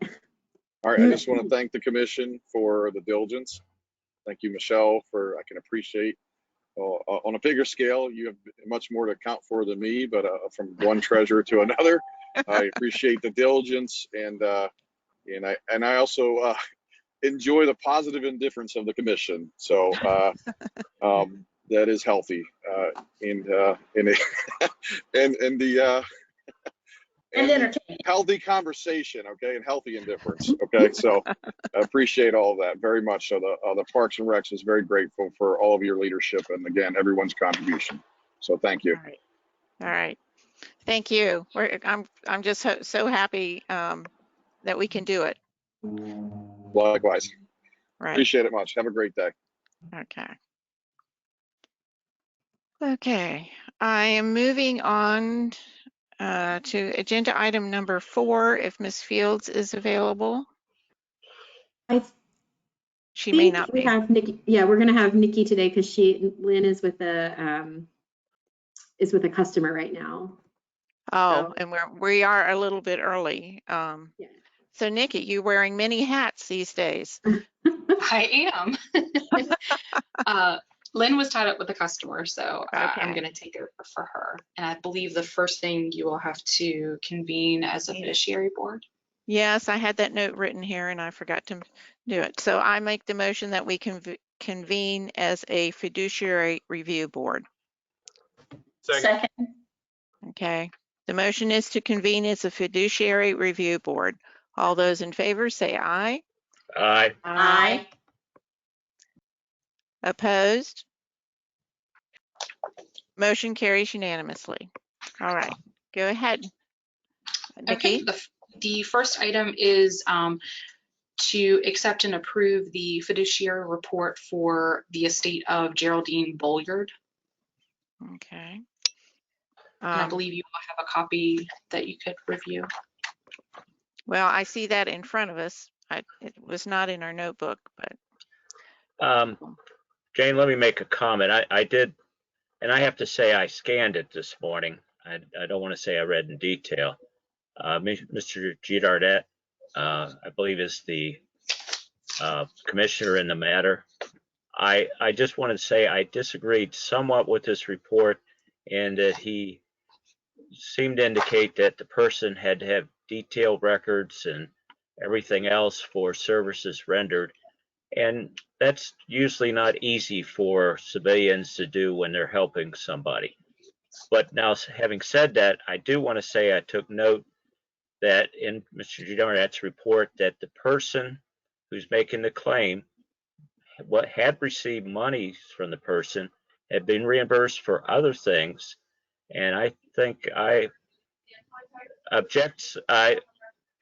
All right, I just want to thank the commission for the diligence. Thank you, Michelle, I can appreciate. On a bigger scale, you have much more to account for than me, but from one treasurer to another, I appreciate the diligence, and I also enjoy the positive indifference of the commission. So that is healthy, and healthy conversation, okay, and healthy indifference, okay. So I appreciate all of that very much. So the Parks and Recs is very grateful for all of your leadership and again everyone's contribution. So thank you. All right. Thank you. I'm just so happy that we can do it. Likewise. Right. Appreciate it much. Have a great day. Okay. Okay. I am moving on to agenda item number 4, if Ms. Fields is available. She may not be. We have Nikki. Yeah, we're gonna have Nikki today because Lynn is with a customer right now. Oh, so. And we are a little bit early. Yeah. So Nikki, you're wearing many hats these days. I am. Lynn was tied up with a customer, so I'm going to take over for her. And I believe the first thing you will have to convene as a fiduciary board. Yes, I had that note written here and I forgot to do it. So I make the motion that we convene as a fiduciary review board. Second. Okay. The motion is to convene as a fiduciary review board. All those in favor say aye. Aye. Aye. Opposed? Motion carries unanimously. All right, go ahead, Nikki. Okay, the first item is to accept and approve the fiduciary report for the estate of Geraldine Bolliard. Okay. And I believe you will have a copy that you could review. Well, I see that in front of us. It was not in our notebook, but. Jane, let me make a comment. I did, and I have to say I scanned it this morning. I don't want to say I read in detail. Mr. Gidardet, I believe, is the commissioner in the matter. I just want to say I disagreed somewhat with this report, and that he seemed to indicate that the person had to have detailed records and everything else for services rendered. And that's usually not easy for civilians to do when they're helping somebody. But now, having said that, I do want to say I took note that in Mr. Gidarret's report that the person who's making the claim had received money from the person, had been reimbursed for other things. And I think I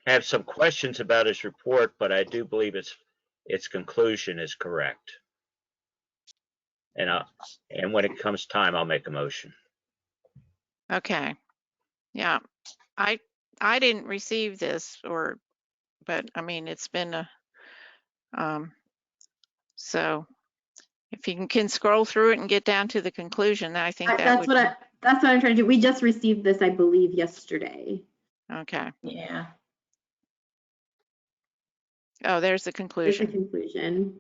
have some questions about his report, but I do believe its conclusion is correct. And when it comes time, I'll make a motion. Okay. Yeah, I I didn't receive this but I mean, it's been a, so if you can scroll through it and get down to the conclusion, I think that That's would. that's what I'm trying to do. We just received this, I believe, yesterday. Okay. Yeah. Oh, there's the There's conclusion. the conclusion.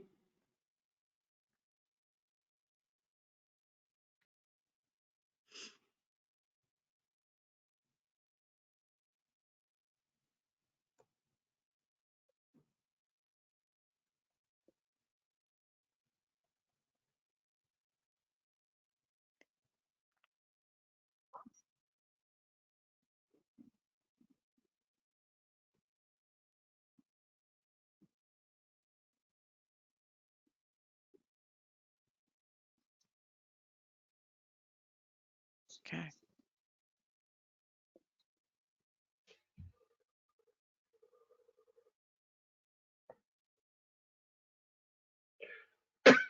Okay.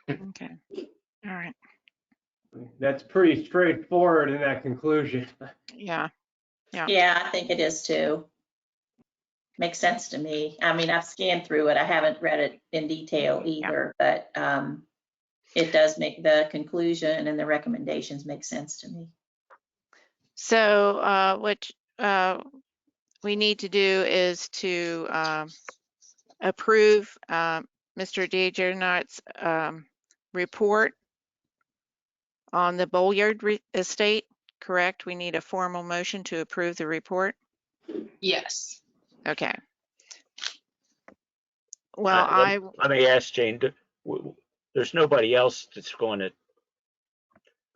Okay. All right. That's pretty straightforward in that conclusion. Yeah. Yeah. Yeah, I think it is too. Makes sense to me. I mean, I've scanned through it. I haven't read it in detail either, but it does make the conclusion and the recommendations make sense to me. So what we need to do is to approve Mr. DeJarnott's report on the Bolliard estate, correct? We need a formal motion to approve the report? Yes. Okay. Well, let me ask Jane, there's nobody else that's going to,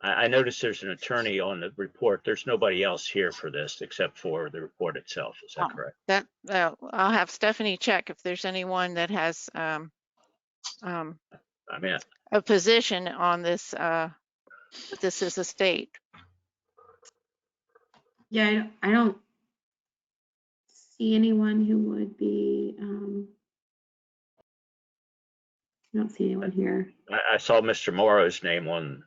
I noticed there's an attorney on the report. There's nobody else here for this except for the report itself. Is that correct? I'll have Stephanie check if there's anyone that has I mean, a position on this, this is a state. Yeah, I don't see anyone who would be, I don't see anyone here. I saw Mr. Morrow's name on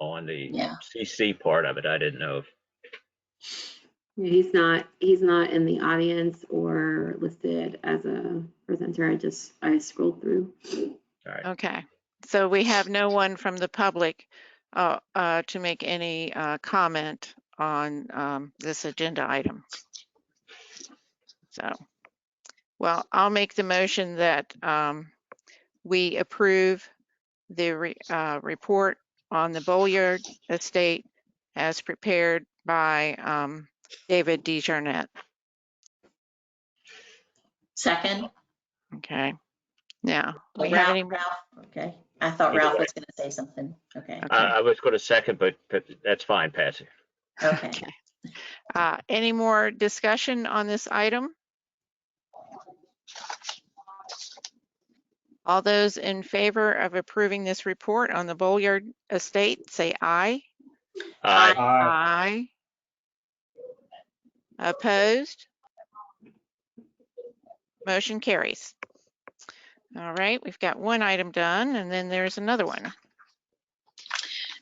the CC part of it. I didn't know if. Yeah, he's not in the audience or listed as a presenter. I scrolled through. All right. Okay. So we have no one from the public to make any comment on this agenda item. So, well, I'll make the motion that we approve the report on the Bolliard estate as prepared by David DeJarnett. Second. Okay. Now, we Ralph, have any? Ralph, okay. I thought Ralph was going to say something. Okay. I was going to second, but that's fine, Patsy. Okay. Any more discussion on this item? All those in favor of approving this report on the Bolliard estate, say aye. Aye. Aye. Opposed? Motion carries. All right, we've got one item done, and then there's another one.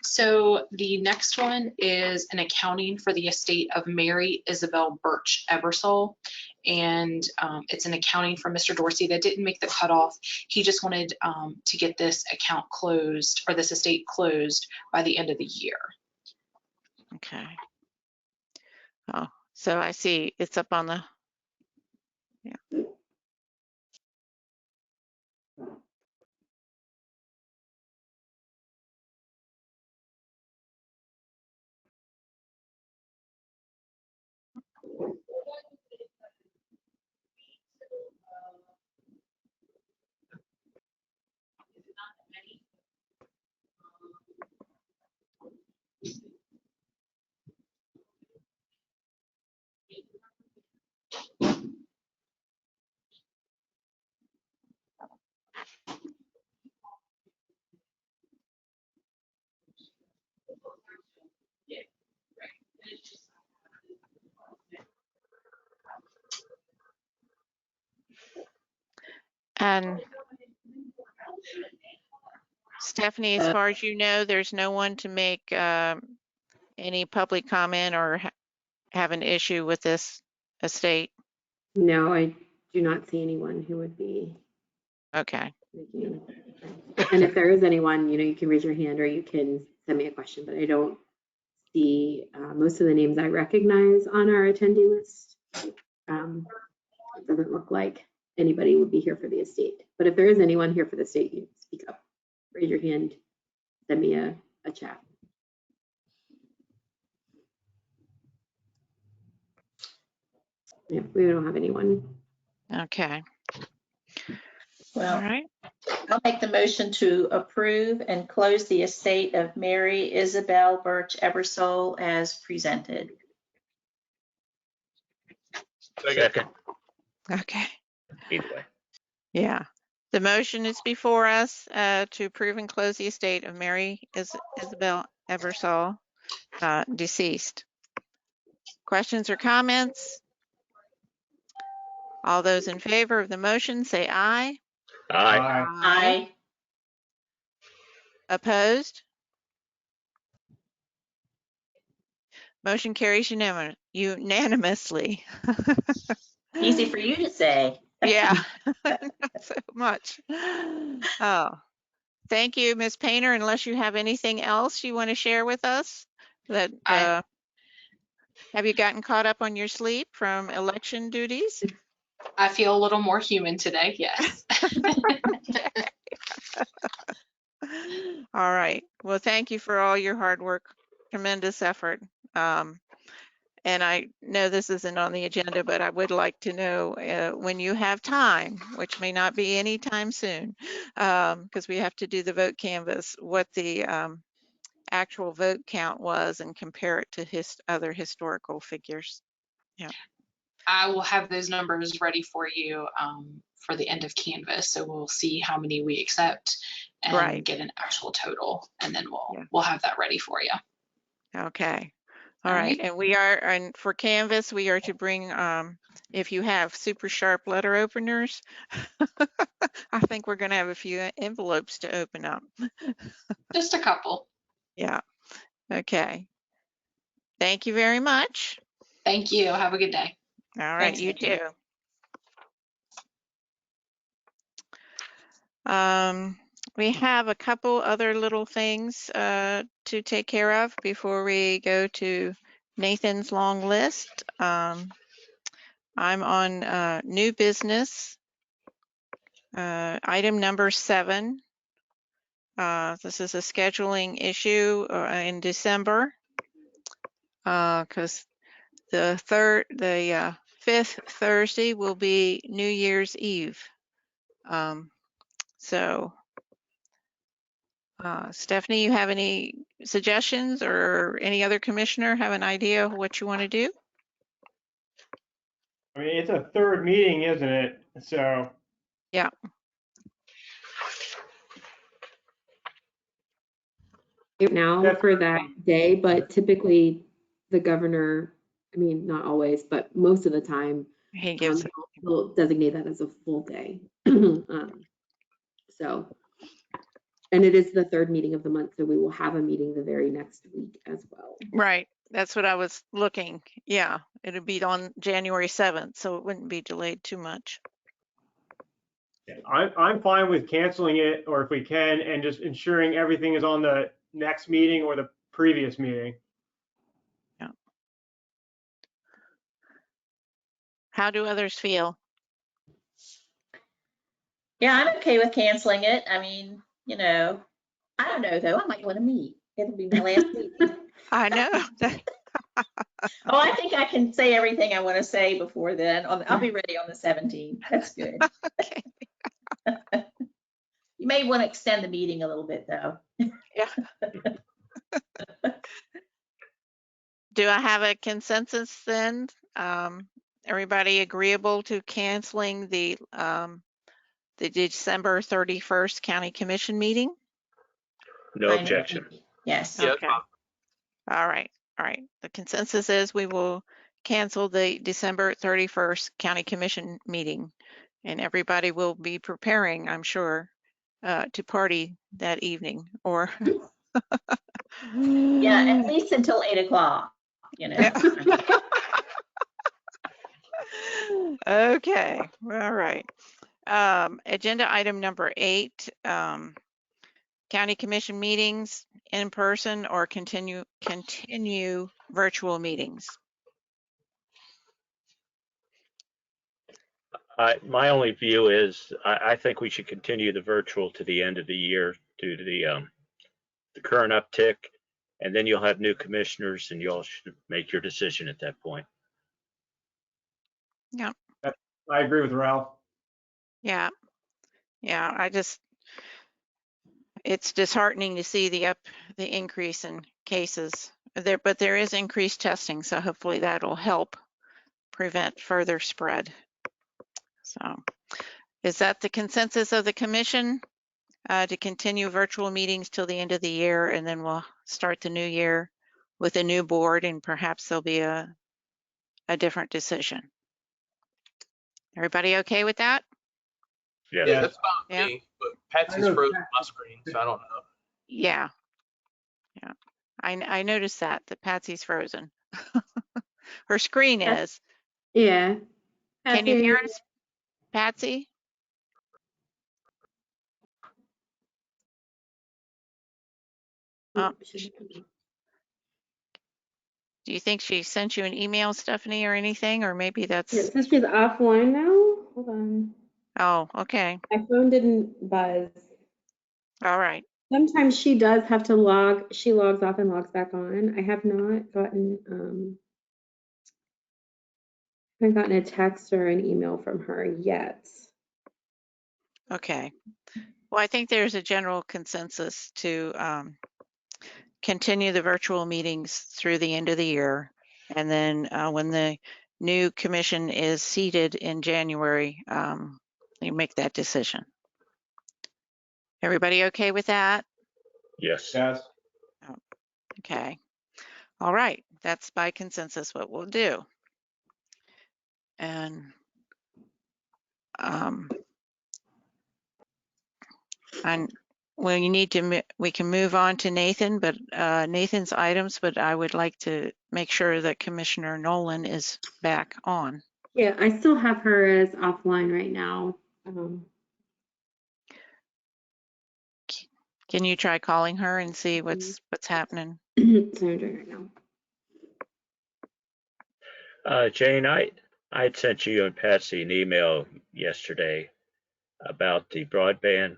So the next one is an accounting for the estate of Mary Isabel Birch Ebersole. And it's an accounting for Mr. Dorsey that didn't make the cutoff. He just wanted to get this account closed, or this estate closed, by the end of the year. Okay. Oh, so I see it's up on the, yeah. And Stephanie, as far as you know, there's no one to make any public comment or have an issue with this estate? No, I do not see anyone who would be Okay. making. And if there is anyone, you can raise your hand or you can send me a question, but I don't see most of the names I recognize on our attendee list. It doesn't look like anybody would be here for the estate. But if there is anyone here for the estate, you speak up, raise your hand, send me a chat. Yeah, we don't have anyone. Okay. Well, All right. I'll make the motion to approve and close the estate of Mary Isabel Birch Ebersole as presented. Second, Okay. either way. Yeah. The motion is before us to approve and close the estate of Mary Isabel Ebersole, deceased. Questions or comments? All those in favor of the motion say aye. Aye. Aye. Opposed? Motion carries unanimously. Easy for you to say. Yeah, not so much. Oh, thank you, Ms. Painter. Unless you have anything else you want to share with us, that have you gotten caught up on your sleep from election duties? I feel a little more human today, yes. All right. Well, thank you for all your hard work, tremendous effort. And I know this isn't on the agenda, but I would like to know when you have time, which may not be anytime soon, because we have to do the vote canvass, what the actual vote count was and compare it to other historical figures. Yeah. I will have those numbers ready for you for the end of canvas. So we'll see how many we accept and get an actual total, and then we'll have that ready for you. Okay. All right. And for canvas, we are to bring, if you have super sharp letter openers, I think we're going to have a few envelopes to open up. Just a couple. Yeah. Okay. Thank you very much. Thank you. Have a good day. All right. Thanks, You Nikki. too. We have a couple other little things to take care of before we go to Nathan's long list. I'm on new business, item number 7. This is a scheduling issue in December because the 5th Thursday will be New Year's Eve. Stephanie, you have any suggestions, or any other commissioner have an idea of what you want to do? I mean, it's a third meeting, isn't it? So. Yeah. Now for that day, but typically the governor, I mean, not always, but most of the time, he gives will designate that as a full day. So, and it is the third meeting of the month, so we will have a meeting the very next week as well. Right. That's what I was looking. Yeah, it'll be on January 7th, so it wouldn't be delayed too much. Yeah, I'm fine with canceling it, or if we can, and just ensuring everything is on the next meeting or the previous meeting. Yeah. How do others feel? Yeah, I'm okay with canceling it. I mean, I don't know though. I might want to meet. It'll be my last meeting. I know. Oh, I think I can say everything I want to say before then. I'll be ready on the 17th. That's good. Okay. You may want to extend the meeting a little bit though. Yeah. Do I have a consensus then? Everybody agreeable to canceling the December 31st County Commission meeting? No objection. Yes. Okay. All right. All right. The consensus is we will cancel the December 31st County Commission meeting, and everybody will be preparing, I'm sure, to party that evening, or Yeah, at least until 8 o'clock, Yeah. Okay, all right. Agenda item number 8, county commission meetings in person or continue virtual meetings. My only view is I think we should continue the virtual to the end of the year due to the current uptick, and then you'll have new commissioners and you all should make your decision at that point. Yeah. I agree with Ralph. Yeah. Yeah. It's disheartening to see the increase in cases there, but there is increased testing. So hopefully that'll help prevent further spread. So is that the consensus of the commission to continue virtual meetings till the end of the year, and then we'll start the new year with a new board and perhaps there'll be a different decision. Everybody okay with that? Yeah. Yeah, that's fine with Yeah. me, but Patsy's frozen my screen, so I don't know. Yeah. Yeah. I noticed that Patsy's frozen. Her screen is. Yeah. Can you Patsy, hear us, Patsy? Oh, do you think she sent you an email, Stephanie, or anything? Or maybe that's. It says she's offline now. Hold on. Oh, okay. My phone didn't buzz. All right. Sometimes she does have to log. She logs off and logs back on. I have not gotten haven't gotten a text or an email from her yet. Okay. Well, I think there's a general consensus to continue the virtual meetings through the end of the year. And then when the new commission is seated in January, you make that decision. Everybody okay with that? Yes. Yes. Okay. All right. That's by consensus what we'll do. And when you need to, we can move on to Nathan, but Nathan's items, but I would like to make sure that Commissioner Nolan is back on. Yeah, I still have her as offline right now. Can you try calling her and see what's happening? So I'm doing right now. Jane, I had sent you and Patsy an email yesterday about the broadband.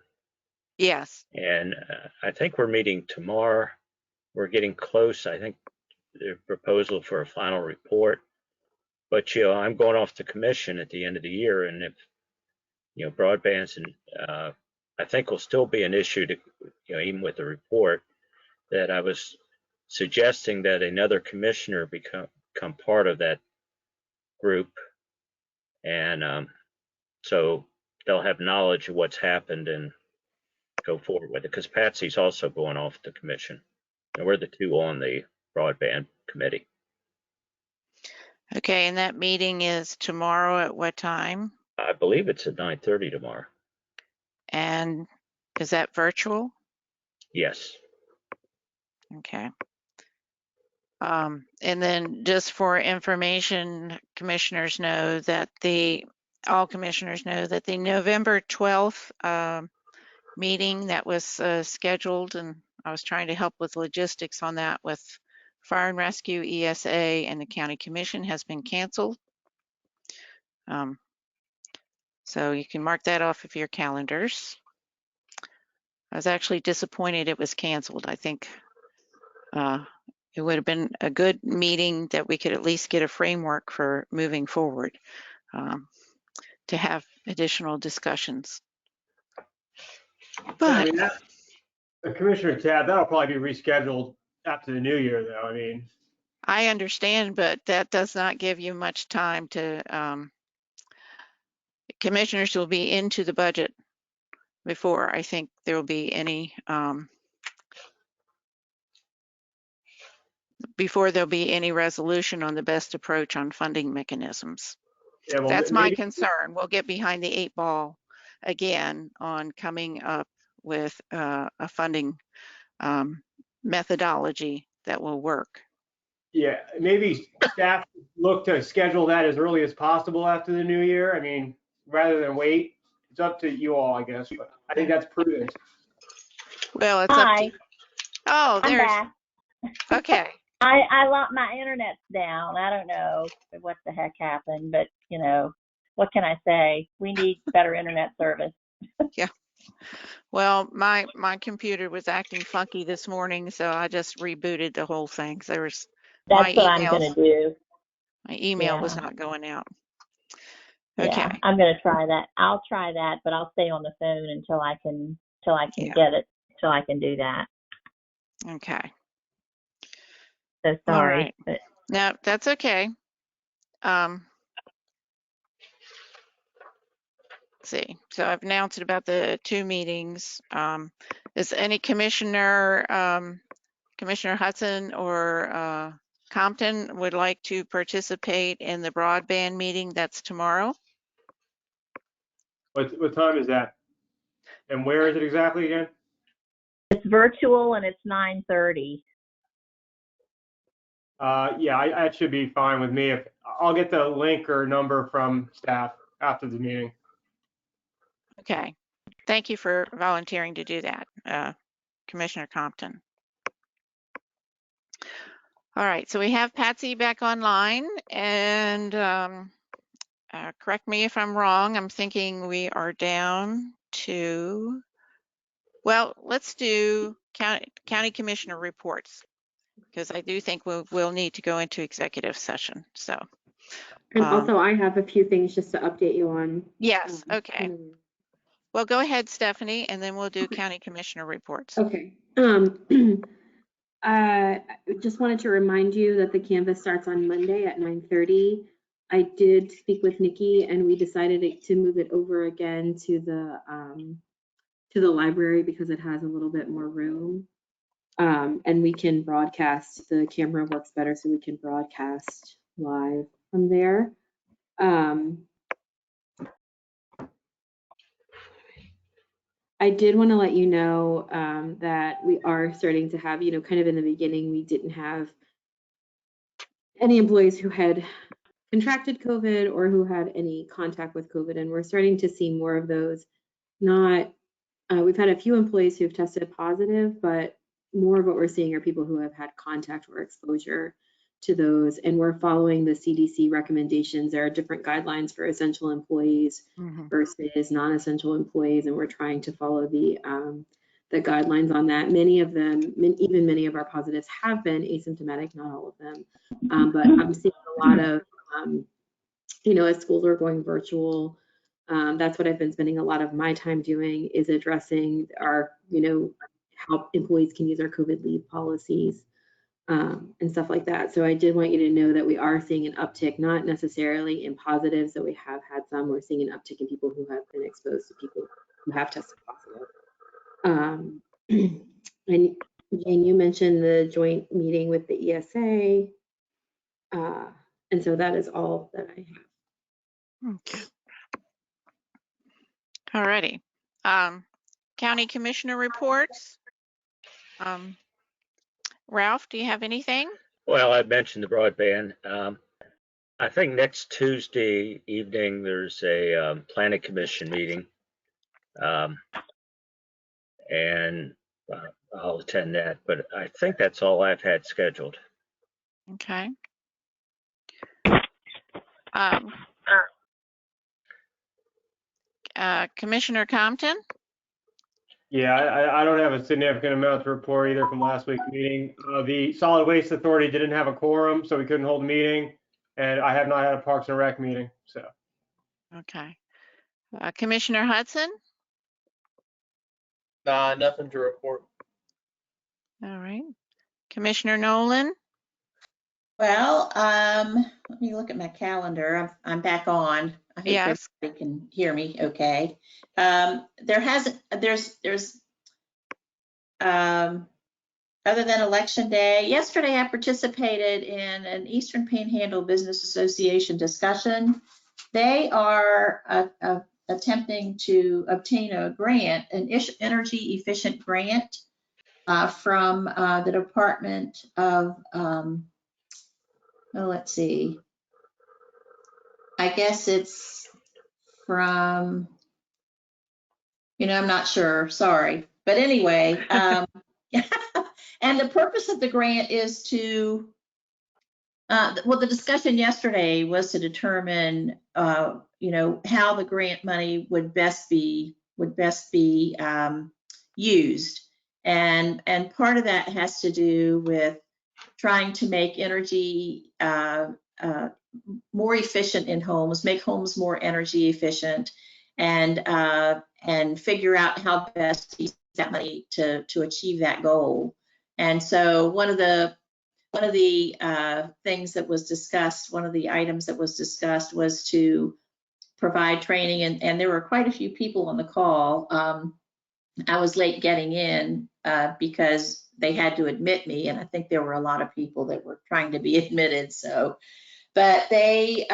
Yes. And I think we're meeting tomorrow. We're getting close. I think the proposal for a final report. But, I'm going off the commission at the end of the year. And if, broadbands and I think will still be an issue to, even with the report, that I was suggesting that another commissioner become part of that group. And so they'll have knowledge of what's happened and go forward with it, because Patsy's also going off the commission. And we're the two on the broadband committee. Okay, and that meeting is tomorrow at what time? I believe it's at 9:30 tomorrow. And is that virtual? Yes. Okay. And then just for information, commissioners know that all commissioners know that the November 12th meeting that was scheduled, and I was trying to help with logistics on that with Fire and Rescue, ESA, and the County Commission, has been canceled. So you can mark that off of your calendars. I was actually disappointed it was canceled. I think it would have been a good meeting that we could at least get a framework for moving forward to have additional discussions. But I mean, Commissioner Tad, that'll probably be rescheduled after the new year, though. I mean, I understand, but that does not give you much time to, commissioners will be into the budget before I think there will be any, before there'll be any resolution on the best approach on funding mechanisms. yeah, well, that's my maybe, concern. We'll get behind the 8 ball again on coming up with a funding methodology that will work. Yeah, maybe staff look to schedule that as early as possible after the new year. I mean, rather than wait. It's up to you all, I guess, but I think that's prudent. Well, it's up to, Hi, oh, I'm there's, back. okay. I lost my internet's down. I don't know what the heck happened, but you know, what can I say? We need better internet service. Well, my computer was acting funky this morning, so I just rebooted the whole thing. So there's my That's what I'm emails, gonna do. my email was Yeah. not going out. Yeah, Okay. I'm gonna try that. I'll try that, but I'll stay on the phone until I can Yeah. get it, till I can do that. Okay. So All sorry, right. but No, that's okay. Let's see. So I've announced about the 2 meetings. Is any commissioner, Commissioner Hudson or Compton would like to participate in the broadband meeting that's tomorrow? What time is that? And where is it exactly again? it's virtual and it's 9:30. Yeah, that should be fine with me. I'll get the link or number from staff after the meeting. Okay. Thank you for volunteering to do that, Commissioner Compton. All right, so we have Patsy back online, and correct me if I'm wrong, I'm thinking we are down to, well, let's do county commissioner reports, because I do think we'll need to go into executive session, so. And also I have a few things just to update you on. Yes, okay. Well, go ahead, Stephanie, and then we'll do county commissioner reports. Okay. I just wanted to remind you that the Canvas starts on Monday at 9:30. I did speak with Nikki and we decided to move it over again to the library because it has a little bit more room. And we can broadcast, the camera works better so we can broadcast live from there. I did want to let you know that we are starting to have, kind of in the beginning, we didn't have any employees who had contracted COVID or who had any contact with COVID, and we're starting to see more of those. We've had a few employees who've tested positive, but more of what we're seeing are people who have had contact or exposure to those, and we're following the CDC recommendations. There are different guidelines for essential employees versus non-essential employees, and we're trying to follow the guidelines on that. Many of them, even many of our positives have been asymptomatic, not all of them, but I'm seeing a lot of, as schools are going virtual, that's what I've been spending a lot of my time doing, is addressing our, how employees can use our COVID leave policies. And stuff like that. So I did want you to know that we are seeing an uptick, not necessarily in positives, that we have had some. We're seeing an uptick in people who have been exposed to people who have tested positive. And Jane, you mentioned the joint meeting with the ESA. And so that is all that I have. Okay. All righty. County commissioner reports. Ralph, do you have anything? Well, I mentioned the broadband. I think next Tuesday evening, there's a planning commission meeting. And I'll attend that, but I think that's all I've had scheduled. Okay. Commissioner Compton? Yeah, I don't have a significant amount to report either from last week's meeting. The Solid Waste Authority didn't have a quorum, so we couldn't hold a meeting, and I have not had a Parks and Rec meeting, so. Okay. Commissioner Hudson? Nah, nothing to report. All right. Commissioner Nolan? Well, let me look at my calendar. I'm back on. I hope Yes. everybody can hear me okay. Other than Election Day, yesterday I participated in an Eastern Panhandle Business Association discussion. They are attempting to obtain a grant, an energy efficient grant from the Department of oh, let's see. I guess it's from, I'm not sure, sorry. But anyway, and the purpose of the grant is to, well, the discussion yesterday was to determine, how the grant money would best be used. And part of that has to do with trying to make energy more efficient in homes, make homes more energy efficient, and figure out how best to use that money to achieve that goal. And so one of the things that was discussed, one of the items that was discussed was to provide training, and there were quite a few people on the call. I was late getting in because they had to admit me, and I think there were a lot of people that were trying to be admitted. So, but they,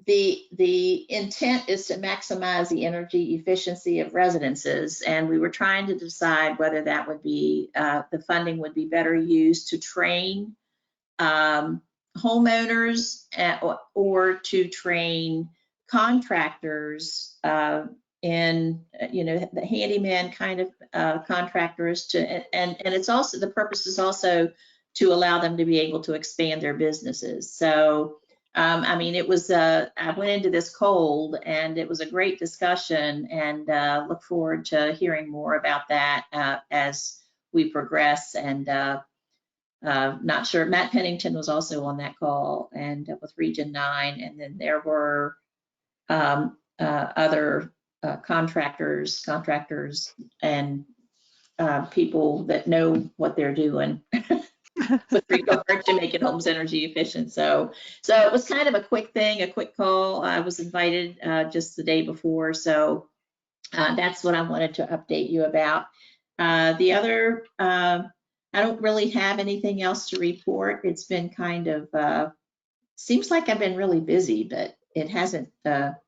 the intent is to maximize the energy efficiency of residences, and we were trying to decide whether that would be, the funding would be better used to train homeowners or to train contractors in, the handyman kind of contractors and it's also, the purpose is also to allow them to be able to expand their businesses. So, it was, I went into this cold, and it was a great discussion, and look forward to hearing more about that as we progress. And not sure, Matt Pennington was also on that call, and with Region 9, and then there were other contractors and people that know what they're doing with regard to making homes energy efficient. So it was kind of a quick thing, a quick call. I was invited just the day before, so that's what I wanted to update you about. The other, I don't really have anything else to report. It's been kind of, seems like I've been really busy, but it hasn't, there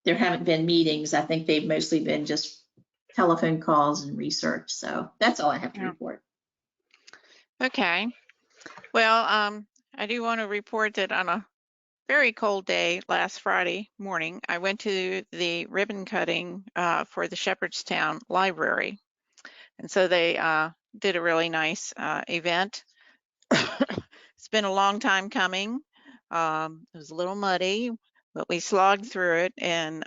haven't been meetings. I think they've mostly been just telephone calls and research. So that's all I have to report. Okay. Well, I do want to report that on a very cold day last Friday morning, I went to the ribbon cutting for the Shepherdstown Library. And so they did a really nice event. It's been a long time coming. It was a little muddy, but we slogged through it. And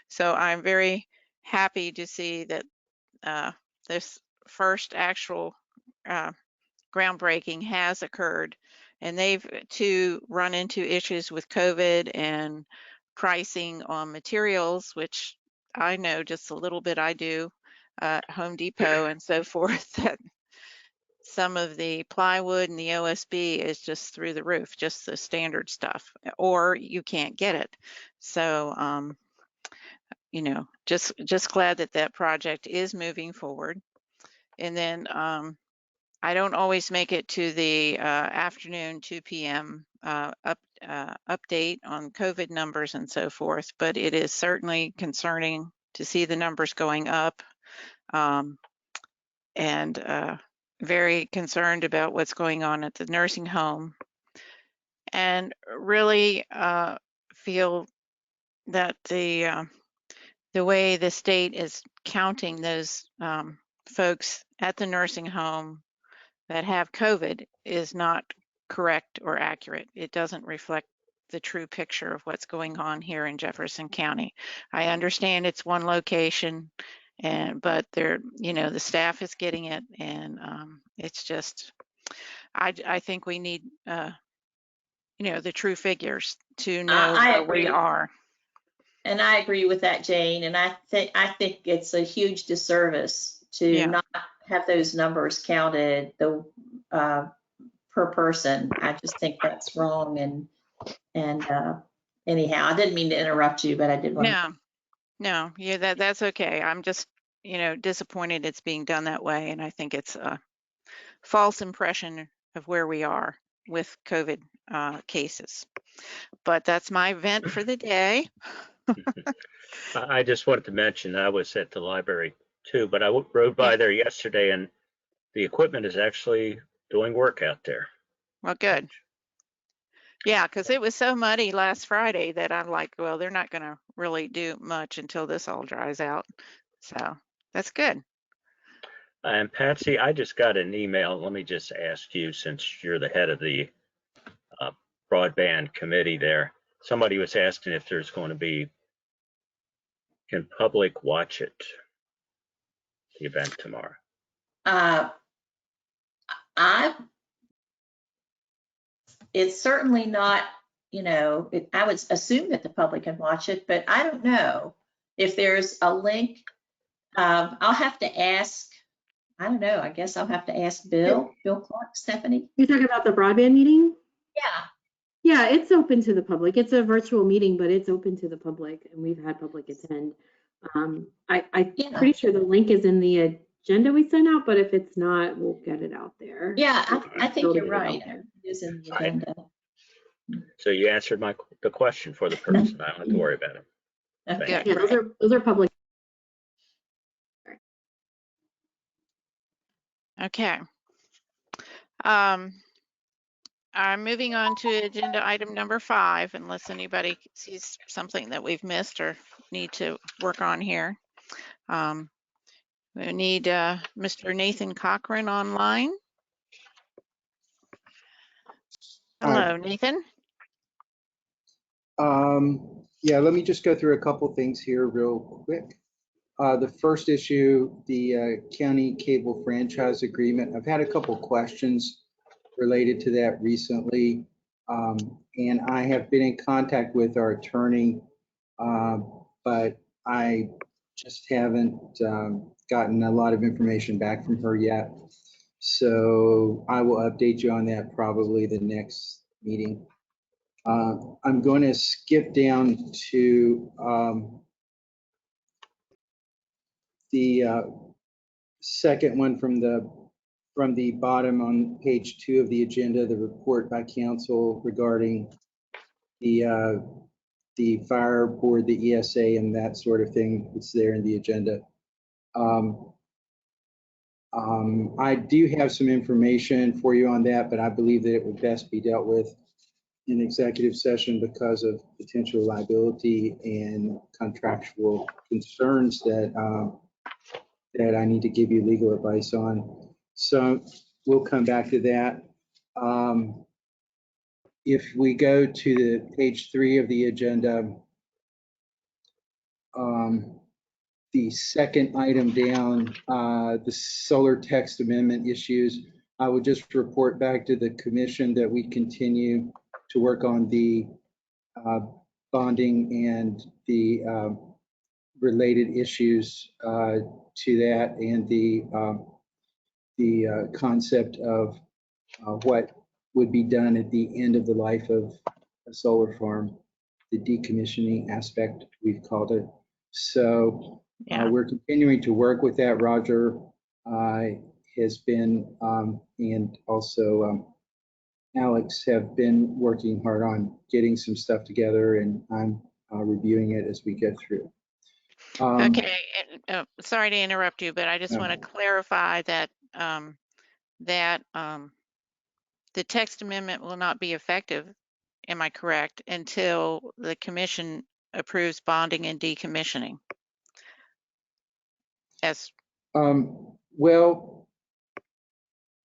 so I'm very happy to see that this first actual groundbreaking has occurred. And they've too run into issues with COVID and pricing on materials, which I know just a little bit. I do Home Depot and so forth, that some of the plywood and the OSB is just through the roof, just the standard stuff, or you can't get it. So, just glad that that project is moving forward. And then I don't always make it to the afternoon 2 p.m. Update on COVID numbers and so forth, but it is certainly concerning to see the numbers going up, and very concerned about what's going on at the nursing home, and really feel that the way the state is counting those folks at the nursing home that have COVID is not correct or accurate. It doesn't reflect the true picture of what's going on here in Jefferson County. I understand it's one location, but they're, the staff is getting it, and it's just, I think we need, the true figures to know I where agree. we are. And I agree with that, Jane. And I think it's a huge disservice to not have those numbers counted per person. I just think that's wrong. And anyhow, I didn't mean to interrupt you, but I did want to. No, yeah, that's okay. I'm just, disappointed it's being done that way, and I think it's a false impression of where we are with COVID cases. But that's my vent for the day. I just wanted to mention I was at the library too, but I rode by there yesterday, and the equipment is actually doing work out there. Well, good. Yeah, because it was so muddy last Friday that I'm like, well, they're not going to really do much until this all dries out. So that's good. And Patsy, I just got an email. Let me just ask you, since you're the head of the broadband committee there, somebody was asking if there's going to be, can public watch it, the event tomorrow? It's certainly not, I would assume that the public can watch it, but I don't know if there's a link. I'll have to ask, I don't know, I guess I'll have to ask Bill Clark, Stephanie. You're talking about the broadband meeting? Yeah. Yeah, it's open to the public. It's a virtual meeting, but it's open to the public, and we've had public attend. I'm pretty sure the link is in the agenda we sent out, but if it's not, we'll get it out there. Yeah, I think you're Get it out right. there. It is in the agenda. So you answered the question for the person. I don't have to worry about it. Okay. Yeah, those are public. Okay. I'm moving on to agenda item number 5, unless anybody sees something that we've missed or need to work on here. We need Mr. Nathan Cochran online. Hello, Nathan. Yeah, let me just go through a couple things here real quick. The first issue, the county cable franchise agreement. I've had a couple questions related to that recently, and I have been in contact with our attorney, but I just haven't gotten a lot of information back from her yet. So I will update you on that probably the next meeting. I'm going to skip down to the second one from the bottom on page 2 of the agenda, the report by council regarding the fire board, the ESA, and that sort of thing. It's there in the agenda. I do have some information for you on that, but I believe that it would best be dealt with in executive session because of potential liability and contractual concerns that that I need to give you legal advice on. So we'll come back to that. If we go to the page 3 of the agenda, the second item down, the solar text amendment issues, I would just report back to the commission that we continue to work on the bonding and the related issues to that, and the concept of what would be done at the end of the life of a solar farm, the decommissioning aspect, we've called it. So we're continuing to work with that. Roger has been, and also Alex have been working hard on getting some stuff together, and I'm reviewing it as we get through. Okay, sorry to interrupt you, but I just want to clarify that the text amendment will not be effective, am I correct, until the commission approves bonding and decommissioning? Yes. Well,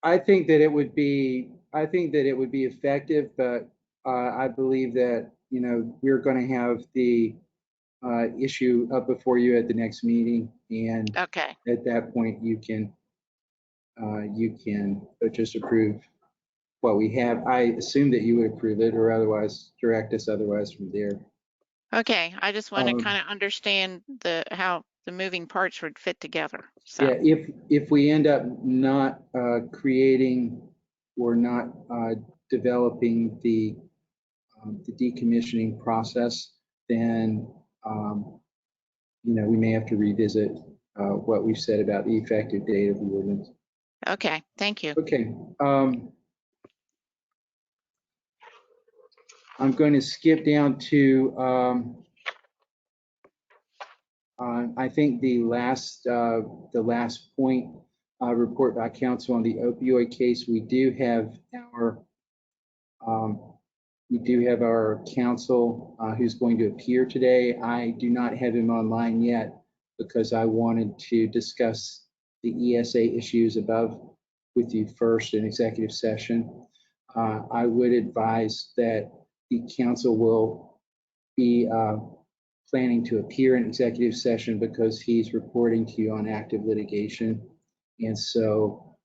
I think that it would be effective, but I believe that, we're going to have the issue up before you at the next meeting, and at that point you can just approve what we have. I assume that you would approve it, or otherwise direct us otherwise from there. Okay, I just want to kind of understand how the moving parts would fit together. So. Yeah, if we end up not creating or not developing the decommissioning process, then we may have to revisit what we've said about the effective date of the ordinance. Okay, thank you. Okay. I'm going to skip down to I think the last point, report by council on the opioid case. We do have our We do have our counsel who's going to appear today. I do not have him online yet because I wanted to discuss the ESA issues above with you first in executive session. I would advise that the counsel will be planning to appear in executive session because he's reporting to you on active litigation. And so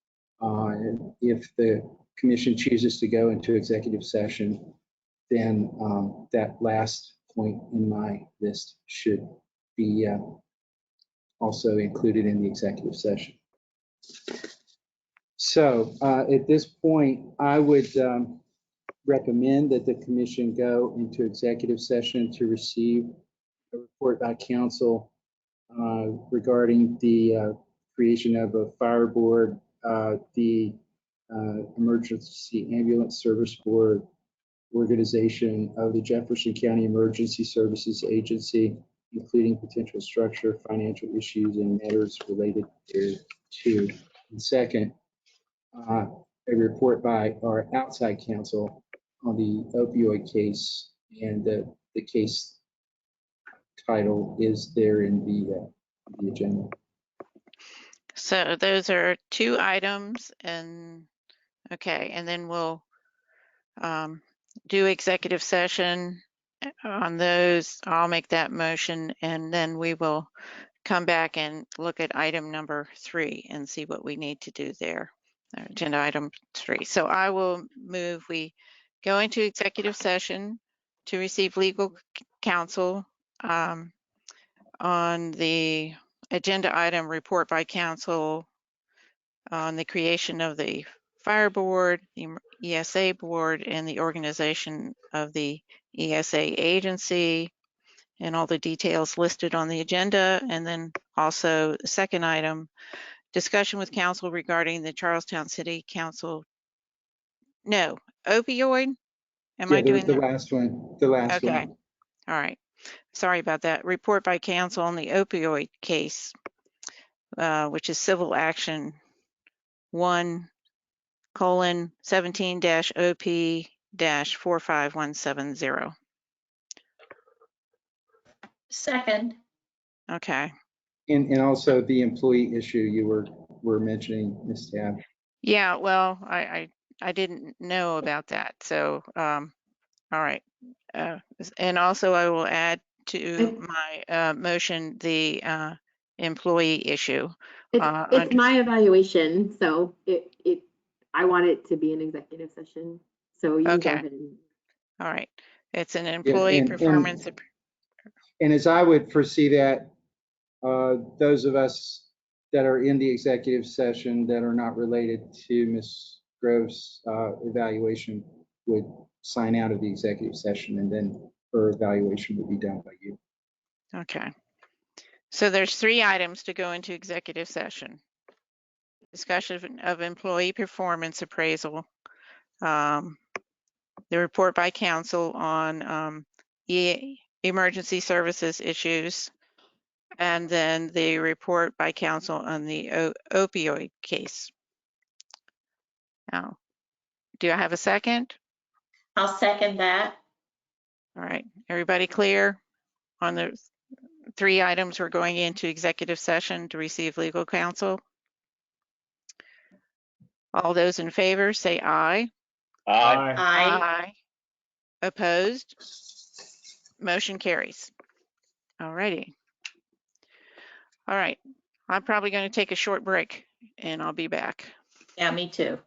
if the commission chooses to go into executive session, then that last point in my list should be also included in the executive session. So at this point, I would recommend that the commission go into executive session to receive a report by counsel regarding the creation of a fire board, the emergency ambulance service board, organization of the Jefferson County Emergency Services Agency, including potential structure, financial issues, and matters related thereto. And second, a report by our outside counsel on the opioid case, and the case title is there in the agenda. So those are 2 items, and okay, and then we'll do executive session on those. I'll make that motion, and then we will come back and look at item number 3 and see what we need to do there. Agenda item 3. So I will move we go into executive session to receive legal counsel on the agenda item report by counsel on the creation of the fire board, the ESA board, and the organization of the ESA agency, and all the details listed on the agenda. And then also the second item, discussion with counsel regarding the Charlestown City Council. No, opioid? Am I doing the that? last one, the last Okay. one. All right. Sorry about that. Report by counsel on the opioid case, which is civil action 1:17-OP-45170. Second. Okay. And also the employee issue you were mentioning, Ms. Tab. Yeah, well, I didn't know about that. So, all right. And also I will add to my motion the employee issue. It's my evaluation, so I want it to be an executive session. So you go Okay. ahead and. All right. It's an employee performance. And as I would foresee that, those of us that are in the executive session that are not related to Ms. Grove's evaluation would sign out of the executive session, and then her evaluation would be done by you. Okay. So there's 3 items to go into executive session. Discussion of employee performance appraisal, the report by counsel on emergency services issues, and then the report by counsel on the opioid case. Now, do I have a second? I'll second that. All right. Everybody clear on the 3 items we're going into executive session to receive legal counsel? All those in favor say aye. Aye. Aye. Opposed? Motion carries. All righty. All right. I'm probably going to take a short break and I'll be back. Yeah, me too.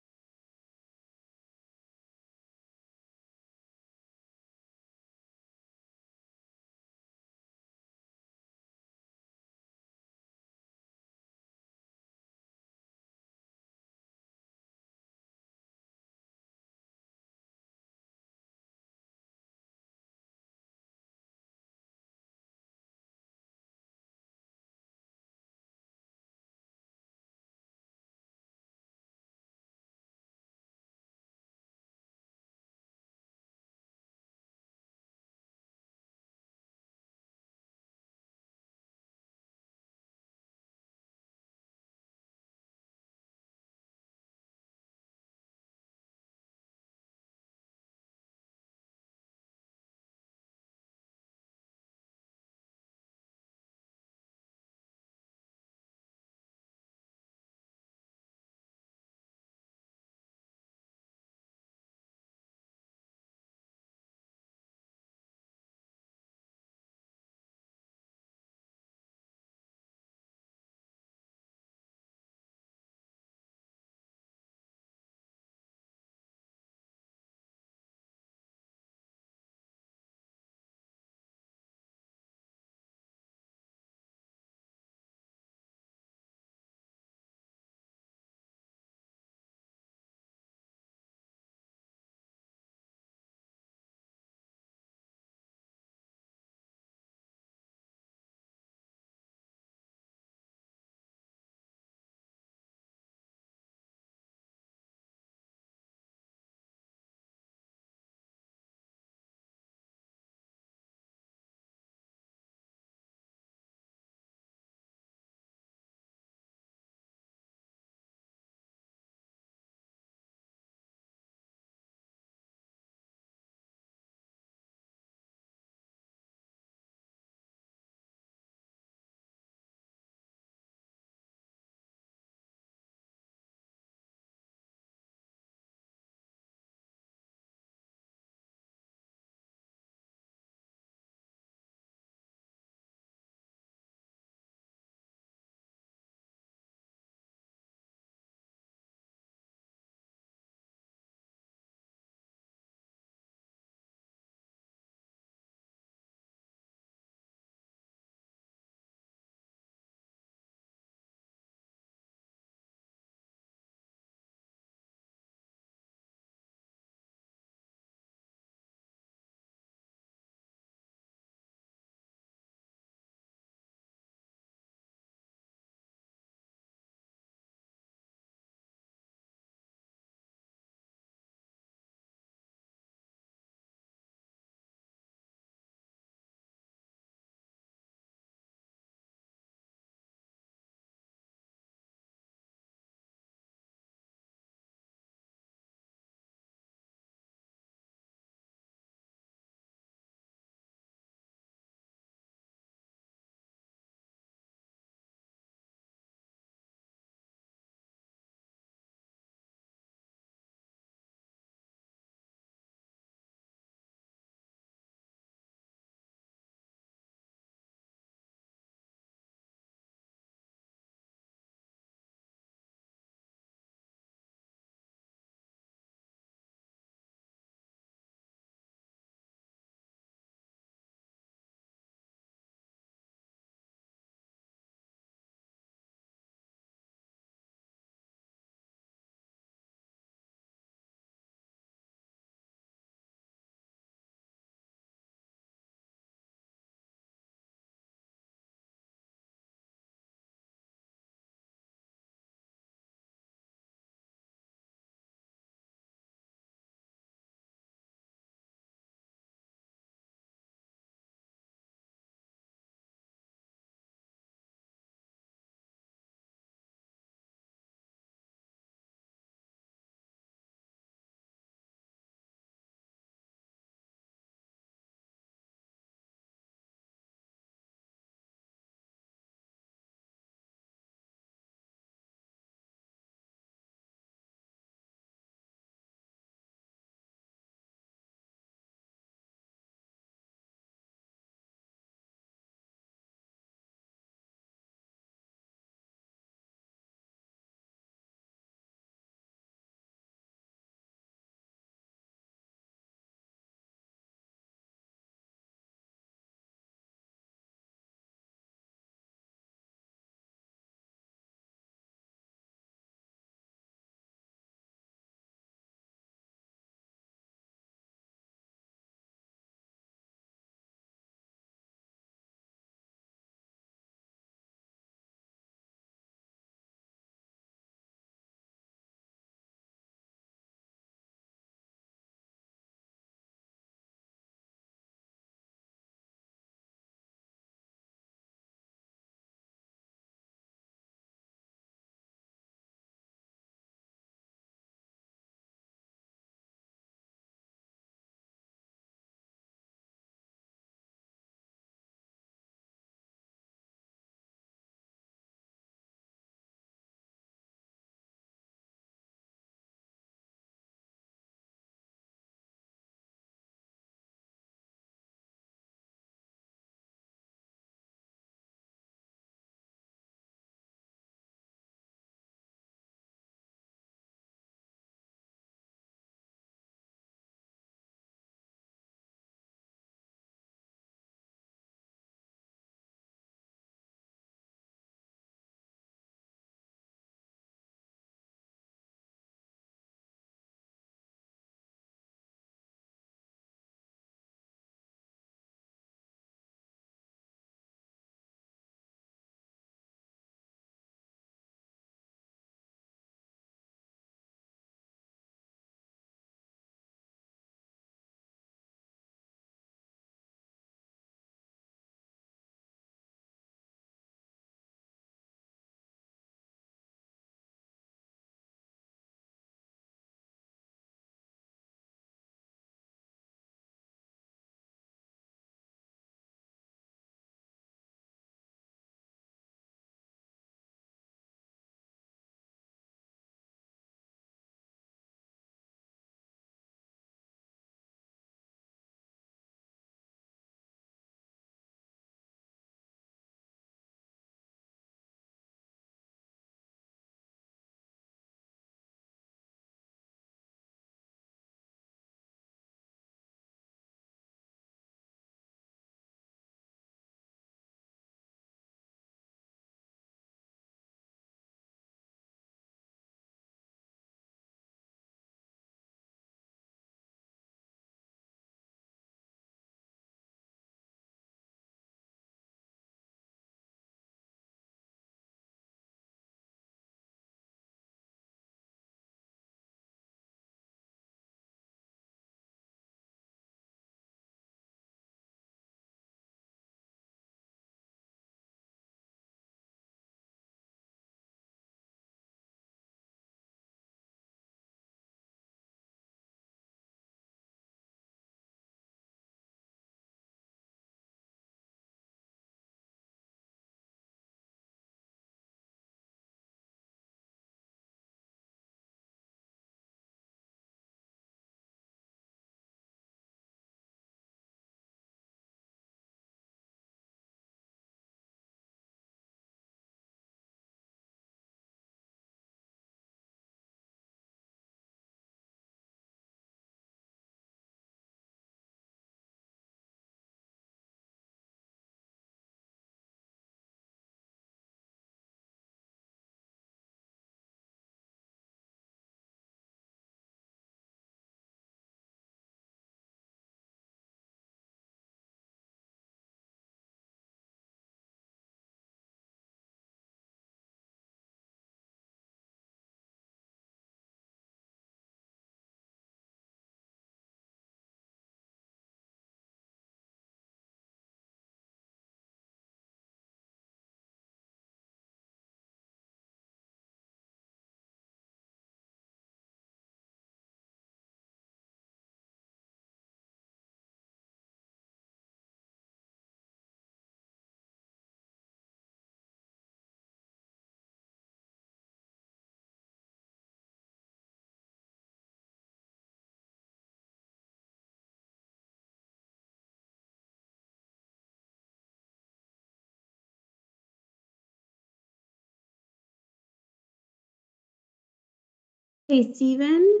Hey, Steven?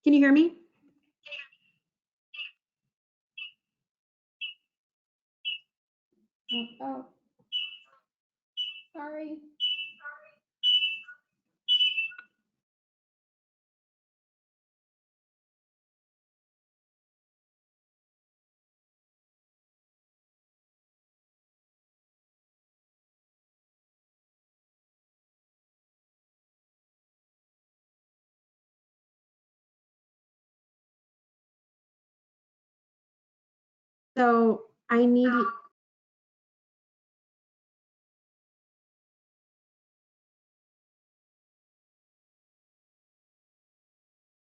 Can you hear me? Oh, sorry. So I need,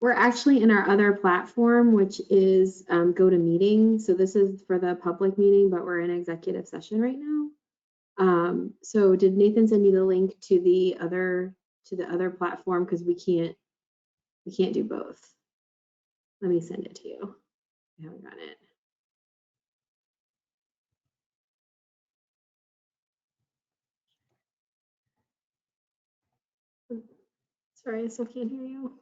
we're actually in our other platform, which is GoToMeeting. So this is for the public meeting, but we're in executive session right now. So did Nathan send you the link to the other platform? Because we can't do both. Let me send it to you. I haven't got it. Sorry, I still can't hear you.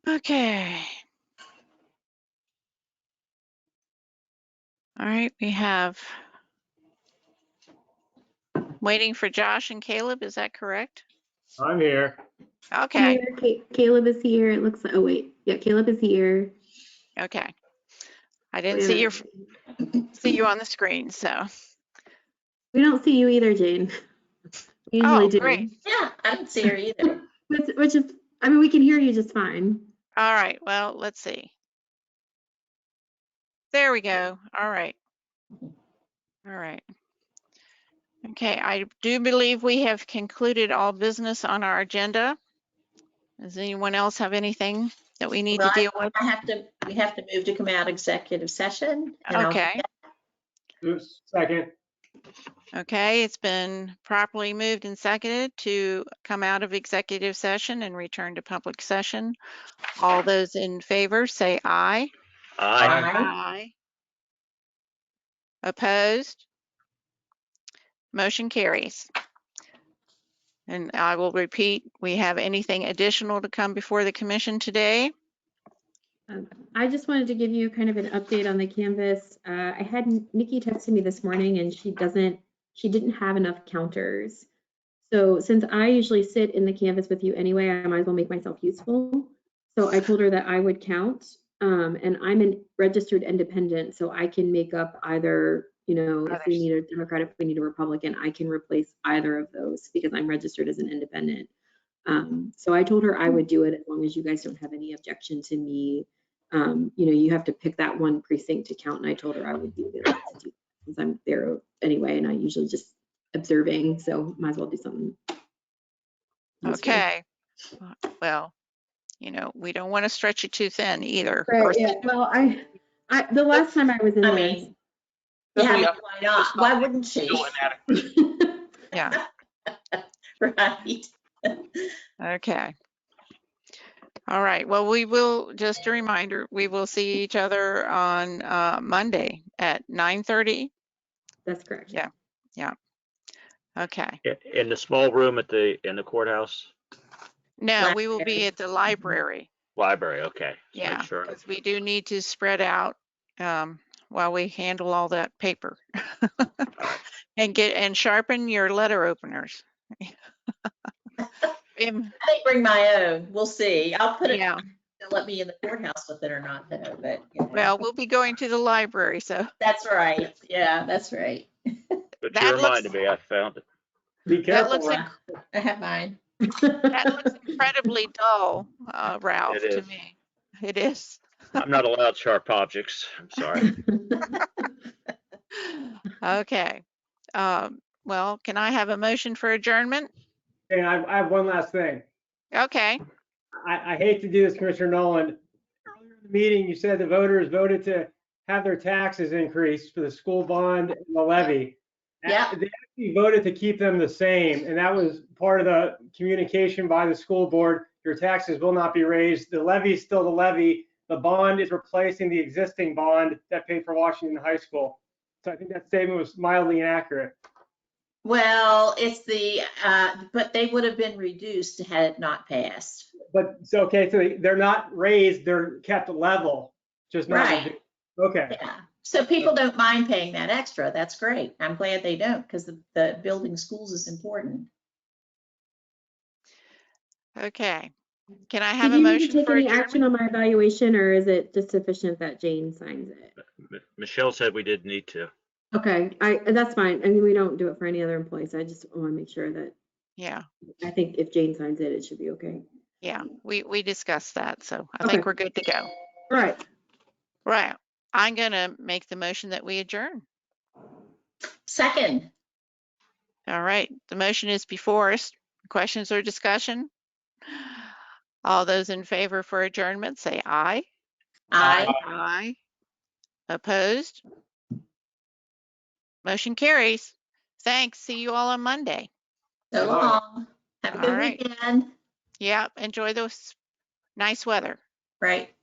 Okay. All right, we have waiting for Josh and Caleb, is that correct? I'm here. Okay, Here, Caleb is here. It looks like, oh wait, yeah, Caleb is here. okay. I didn't We see you on the screen, so. don't see you either, Jane. We usually Oh, do. great. Yeah, I don't see her either. Which is, I mean, we can hear you just fine. All right, well, let's see. There we go. All right. All right. Okay, I do believe we have concluded all business on our agenda. Does anyone else have anything that we need to Well, deal with? we have to move to come out executive session. And Okay. Oops, second. Okay, it's been properly moved and seconded to come out of executive session and return to public session. All those in favor say aye. Aye. Aye. Opposed? Motion carries. And I will repeat, we have anything additional to come before the commission today? I just wanted to give you kind of an update on the Canvas. I had Nikki texted me this morning and she didn't have enough counters. So since I usually sit in the Canvas with you anyway, I might as well make myself useful. So I told her that I would count, and I'm a registered independent, so I can make up either, you know, if we need a Democrat, if we need a Republican, I can replace either of those because I'm registered as an independent. So I told her I would do it as long as you guys don't have any objection to me. You know, you have to pick that one precinct to count, and I told her I would do that since I'm there anyway, and I usually just observing, so might as well do something. Okay. Well, you know, we don't want to stretch it too thin either. Right, yeah. Well, the last time I was in I this. mean, yeah, why not? Why wouldn't she? Still inadequate. Yeah. Right. Okay. All right. Well, we will, just a reminder, we will see each other on Monday at 9:30. That's correct. Yeah. Yeah. Okay. In the small room in the courthouse No, we will be at the library. library. Okay. Just Yeah, make sure. because we do need to spread out while we handle all that paper and sharpen your letter openers. I may bring my own. We'll see. I'll put it. Yeah. They'll let me in the courthouse with it or not, though. But you know. Well, we'll be going to the library, so. That's right. Yeah, that's right. But That you looks- reminded me, I found it. Be careful. I have mine. That looks incredibly dull, Ralph, It to is. me. It is. I'm not allowed sharp objects. I'm sorry. Okay. Well, can I have a motion for adjournment? And I have one last thing. Okay. I hate to do this, Commissioner Nolan. Earlier in the meeting, you said the voters voted to have their taxes increased for the school bond and the levy. Yeah. They actually voted to keep them the same, and that was part of the communication by the school board. Your taxes will not be raised. The levy is still the levy. The bond is replacing the existing bond that paid for Washington High School. So I think that statement was mildly inaccurate. Well, it's but they would have been reduced had it not passed. But so okay, so they're not raised, they're kept level, just not Right. reduced. Okay. Yeah. So people don't mind paying that extra. That's great. I'm glad they don't because the building schools is important. Okay. Can I have Did a you need to motion take for any adjournment? action on my evaluation, or is it just sufficient that Jane signs it? Michelle said we didn't need to. Okay, that's fine. I mean, we don't do it for any other employees. I just want to make sure that, Yeah. I think if Jane signs it, it should be okay. Yeah. We discussed that, so I Okay. think we're good to go. All right. Right. I'm gonna make the motion that we adjourn. Second. All right. The motion is before us. Questions or discussion? All those in favor for adjournment, say aye. Aye. Aye. Opposed? Motion carries. Thanks. See you all on Monday. So long. Have a All good right. weekend. Yeah, enjoy those nice weather. Right.